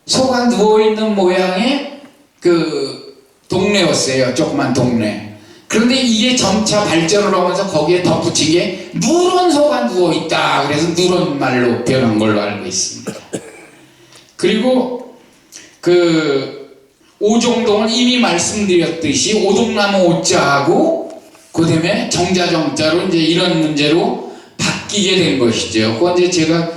소가 누워있는 모양의 그 동네였어요. 조그만 동네. 그런데 이게 점차 발전을 하면서 거기에 덧붙인 게 누런 소가 누워있다. 그래서 누런말로 변한 걸로 알고 있습니다. 그리고 그 오종동은 이미 말씀드렸듯이 오동나무 오자하고 그 다음에 정자정자로 이제 이런 문제로 바뀌게 된 것이죠. 그건 이제 제가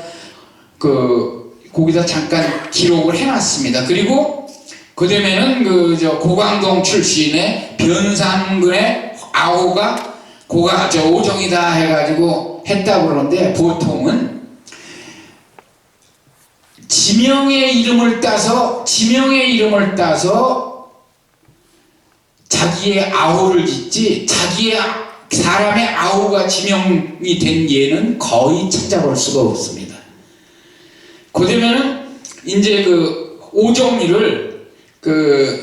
거기다 잠깐 기록을 해놨습니다. 그리고 그 다음에는 고광동 출신의 변상근의 아호가 고가 저 오정이다 해가지고 했다고 그러는데 보통은 지명의 이름을 따서 자기의 아우를 짓지 자기의 사람의 아우가 지명이 된 예는 거의 찾아볼 수가 없습니다. 그러면은 이제 그 오정이를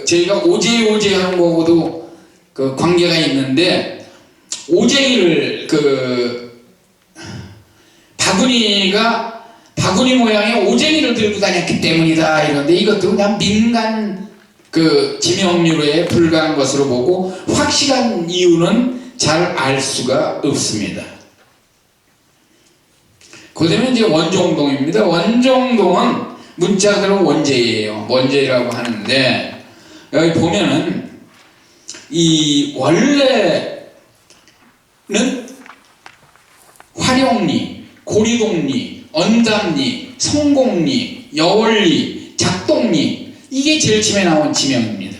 저희가 오제 하는 거하고도 그 관계가 있는데 오쟁이를 바구니 모양의 오쟁이를 들고 다녔기 때문이다 이런데 이것도 그냥 민간 지명류에 불과한 것으로 보고 확실한 이유는 잘 알 수가 없습니다. 그다음에 이제 원종동입니다. 원종동은 문자 그대로 원제예요. 원제라고 하는데 여기 보면은 이 원래는 활용리, 고리동리, 언담리, 성공리, 여월리, 작동리 이게 제일 처음에 나온 지명입니다.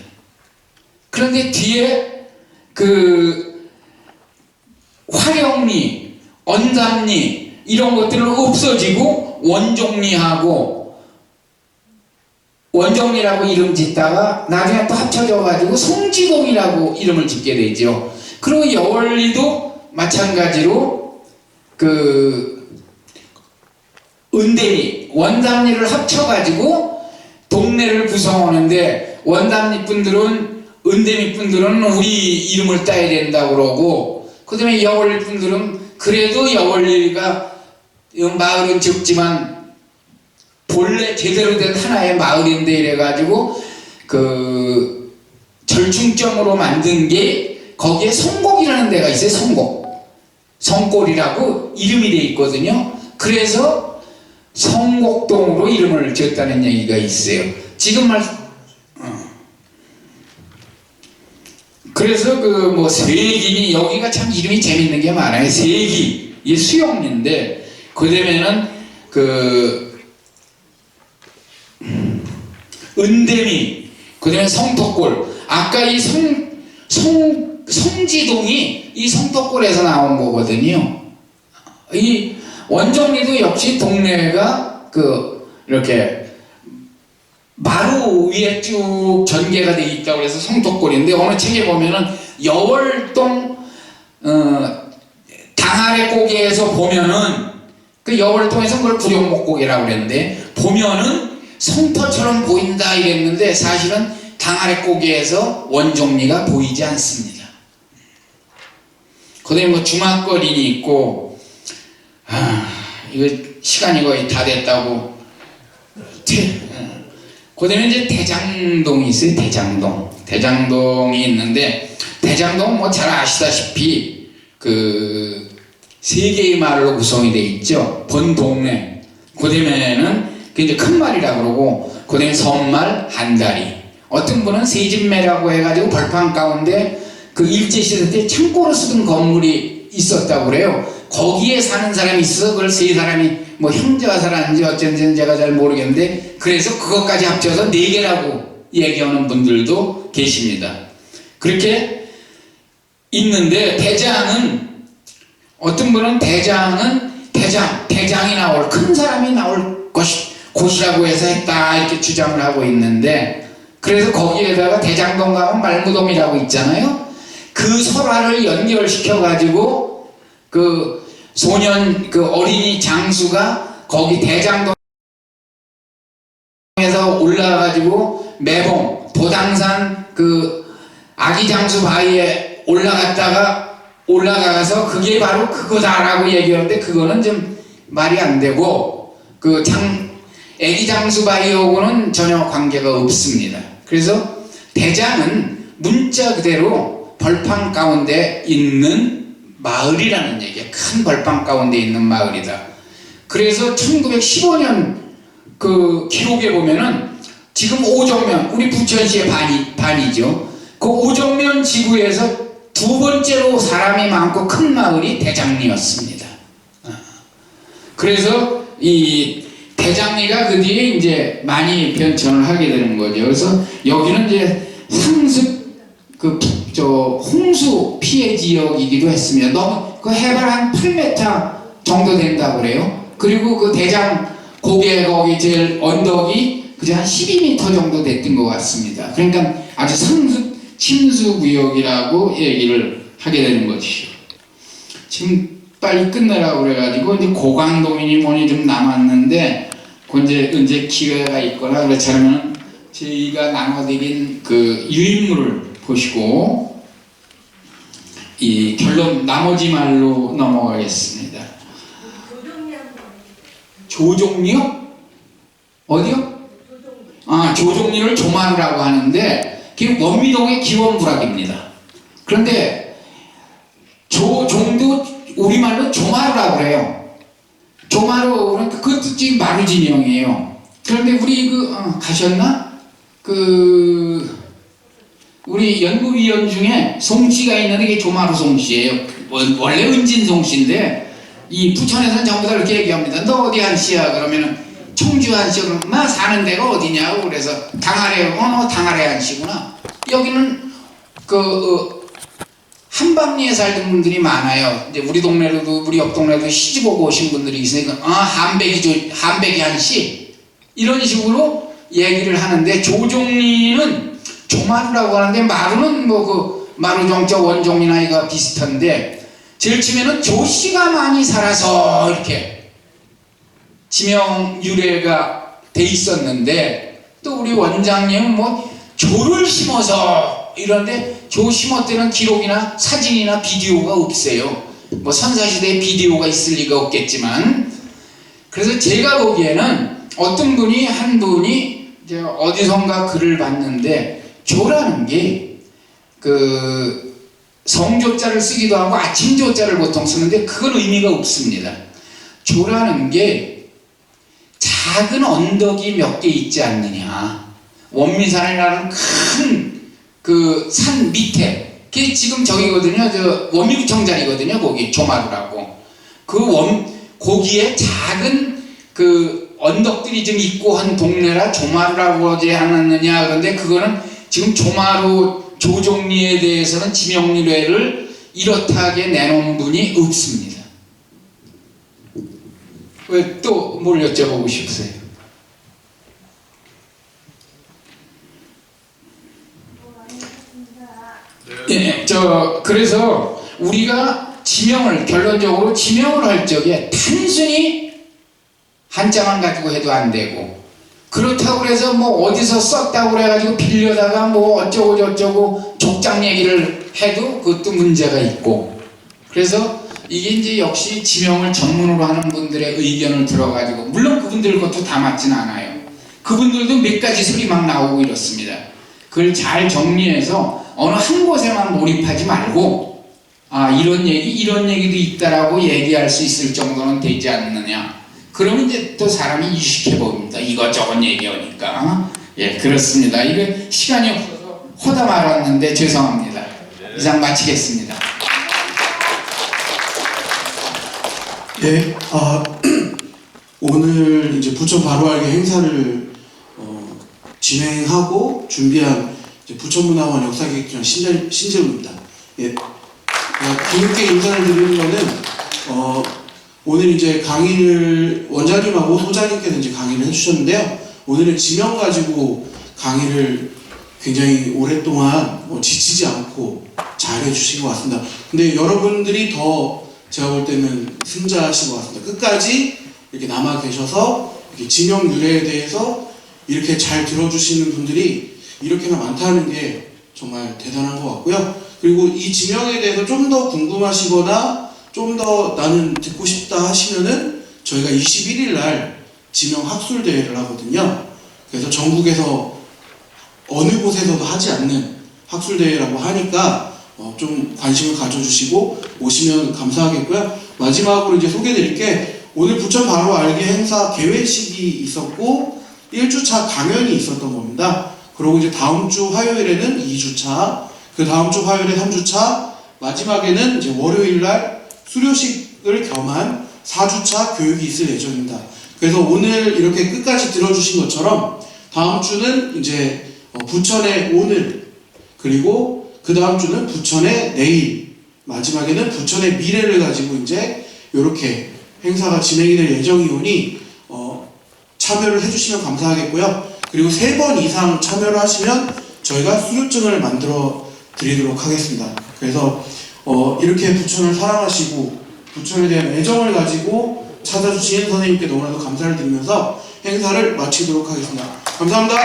그런데 뒤에 활용리, 언담리 이런 것들은 없어지고 원종리라고 이름 짓다가 나중에 또 합쳐져 가지고 송지동이라고 이름을 짓게 되죠. 그리고 여월리도 마찬가지로 은대리, 원담리를 합쳐 가지고 동네를 구성하는데 원담리 분들은 은대리 분들은 우리 이름을 따야 된다고 그러고 그다음에 여월리 분들은 그래도 여월리가 마을은 적지만 본래 제대로 된 하나의 마을인데 이래가지고 절충점으로 만든 게 거기에 성곡이라는 데가 있어요. 성골이라고 이름이 돼 있거든요. 그래서 성곡동으로 이름을 지었다는 얘기가 있어요. 그래서 세기 여기가 참 이름이 재밌는 게 많아요. 세기 이 수용리인데 그다음에는 은대미 그다음에 성덕골 아까 이 성지동이 이 성덕골에서 나온 거거든요. 이 원정리도 역시 동네가 이렇게 마루 위에 쭉 전개가 돼 있다고 해서 성덕골인데 어느 책에 보면은 여월동 당아래 고개에서 보면은 여월동에서 그걸 구룡목고개라고 그랬는데 보면은 성터처럼 보인다 이랬는데 사실은 당아래 고개에서 원종리가 보이지 않습니다. 그다음에 중학거리니 있고 이거 시간이 거의 다 됐다고 그다음에 이제 대장동이 있어요. 대장동이 있는데 대장동 잘 아시다시피 세 개의 마을로 구성이 돼 있죠. 본동네 그다음에는 이제 큰 말이라고 그러고 그다음에 섬말 한다리 어떤 분은 세진매라고 해가지고 벌판 가운데 일제시대 때 창고로 쓰던 건물이 있었다고 그래요. 거기에 사는 사람이 있어서 그걸 세 사람이 형제가 살았는지 어쩐지 제가 잘 모르겠는데 그래서 그것까지 합쳐서 네 개라고 얘기하는 분들도 계십니다. 그렇게 있는데 어떤 분은 대장이 나올 큰 사람이 나올 곳이라고 해서 했다 이렇게 주장을 하고 있는데 그래서 거기에다가 대장동 가면 말무덤이라고 있잖아요. 그 설화를 연결시켜 가지고 소년 어린이 장수가 거기 대장동에서 올라가가지고 매봉 도당산 아기 장수 바위에 올라가서 그게 바로 그거다라고 얘기하는데 그거는 좀 말이 안 되고 애기 장수 바위하고는 전혀 관계가 없습니다. 그래서 대장은 문자 그대로 벌판 가운데 있는 마을이라는 얘기야. 큰 벌판 가운데 있는 마을이다. 그래서 1915년 기록에 보면은 지금 오정면 우리 부천시의 반이죠. 오정면 지구에서 두 번째로 사람이 많고 큰 마을이 대장리였습니다. 그래서 이 대장리가 그 뒤에 이제 많이 변천을 하게 되는 거죠. 그래서 여기는 이제 상습 홍수 피해 지역이기도 했습니다. 너무 그 해발 한 8m 정도 된다고 그래요. 그리고 그 대장 고개 거기 제일 언덕이 그저 한 12m 정도 됐던 것 같습니다. 그러니까 아주 침수 구역이라고 얘기를 하게 되는 것이죠. 지금 빨리 끝내라고 그래가지고 이제 고강동이니 뭐니 좀 남았는데 언제 기회가 있거나 그렇지 않으면 저희가 나눠드린 그 유인물을 보시고 이 결론 나머지 말로 넘어가겠습니다. 조종리요? 어디요? 조종리를 조마루라고 하는데 그게 원미동의 기원부락입니다. 그런데 조종도 우리말로 조마루라고 그래요. 조마루는 그 뜻이 마루진영이에요. 그런데 우리 가셨나? 우리 연구위원 중에 송씨가 있는데 그게 조마루 송씨예요. 원래 은진 송씨인데 이 부천에서는 전부 다 이렇게 얘기합니다. 너 어디 한씨야? 그러면은 청주 한씨. 그러면 나 사는 데가 어디냐고. 그래서 당아래. 너 당아래 한씨구나. 여기는 한밤리에 살던 분들이 많아요. 이제 우리 동네로도 우리 옆 동네도 시집 오고 오신 분들이 있으니까 한백이 한씨 이런 식으로 얘기를 하는데 조종리는 조마루라고 하는데 마루는 마루정자 원종이나 이거 비슷한데 제일 처음에는 조씨가 많이 살아서 이렇게 지명 유래가 돼 있었는데 또 우리 원장님은 조를 심어서 이런데 조 심었다는 기록이나 사진이나 비디오가 없어요. 선사시대에 비디오가 있을 리가 없겠지만 그래서 제가 보기에는 어떤 분이 한 분이 이제 어디선가 글을 봤는데 조라는 게 성조자를 쓰기도 하고 아침조자를 보통 쓰는데 그건 의미가 없습니다. 조라는 게 작은 언덕이 몇 개 있지 않느냐. 원미산이라는 큰 산 밑에 그게 지금 저기거든요. 원미구청자리거든요. 거기 조마루라고. 거기에 작은 언덕들이 좀 있고 한 동네라 조마루라고 하지 않았느냐. 그런데 그거는 지금 조종리에 대해서는 지명유래를 이렇다하게 내놓은 분이 없습니다. 왜 또 뭘 여쭤보고 싶으세요? 예, 그래서 우리가 결론적으로 지명을 할 적에 단순히 한자만 가지고 해도 안 되고 그렇다고 해서 어디서 썼다고 그래가지고 빌려다가 어쩌고 저쩌고 족장 얘기를 해도 그것도 문제가 있고 그래서 이게 이제 역시 지명을 전문으로 하는 분들의 의견을 들어가지고 물론 그분들 것도 다 맞진 않아요. 그분들도 몇 가지 소리 막 나오고 이렇습니다. 그걸 잘 정리해서 어느 한 곳에만 몰입하지 말고 이런 얘기도 있다라고 얘기할 수 있을 정도는 되지 않느냐. 그러면 이제 또 사람이 이식해 봅니다. 이것저것 얘기하니까. 예, 그렇습니다. 이게 시간이 없어서 호다 말았는데 죄송합니다. 이상 마치겠습니다. 예, 오늘 이제 부천 바로 알기 행사를 진행하고 준비한 부천문화원 역사기획전 신재우입니다. 예, 뒤늦게 인사를 드리는 거는 오늘 이제 강의를 원장님하고 소장님께서 이제 강의를 해주셨는데요. 오늘은 지명 가지고 강의를 굉장히 오랫동안 지치지 않고 잘 해주신 것 같습니다. 근데 여러분들이 더 제가 볼 때는 승자하신 것 같습니다. 끝까지 이렇게 남아 계셔서 이렇게 지명 유래에 대해서 이렇게 잘 들어주시는 분들이 이렇게나 많다는 게 정말 대단한 것 같고요. 그리고 이 지명에 대해서 좀 더 궁금하시거나 좀 더 나는 듣고 싶다 하시면은 저희가 21일 날 지명 학술대회를 하거든요. 그래서 전국에서 어느 곳에서도 하지 않는 학술대회라고 하니까 좀 관심을 가져주시고 오시면 감사하겠고요. 마지막으로 이제 소개드릴 게 오늘 부천 바로 알기 행사 개회식이 있었고 1주차 강연이 있었던 겁니다. 그리고 이제 다음 주 화요일에는 2주차, 그 다음 주 화요일에 3주차, 마지막에는 이제 월요일 날 수료식을 겸한 4주차 교육이 있을 예정입니다. 그래서 오늘 이렇게 끝까지 들어주신 것처럼 다음 주는 이제 부천의 오늘 그리고 그 다음 주는 부천의 내일, 마지막에는 부천의 미래를 가지고 이제 이렇게 행사가 진행이 될 예정이오니 참여를 해주시면 감사하겠고요. 그리고 3번 이상 참여를 하시면 저희가 수료증을 만들어 드리도록 하겠습니다. 그래서 이렇게 부천을 사랑하시고 부천에 대한 애정을 가지고 찾아주신 선생님께 너무나도 감사를 드리면서 행사를 마치도록 하겠습니다. 감사합니다.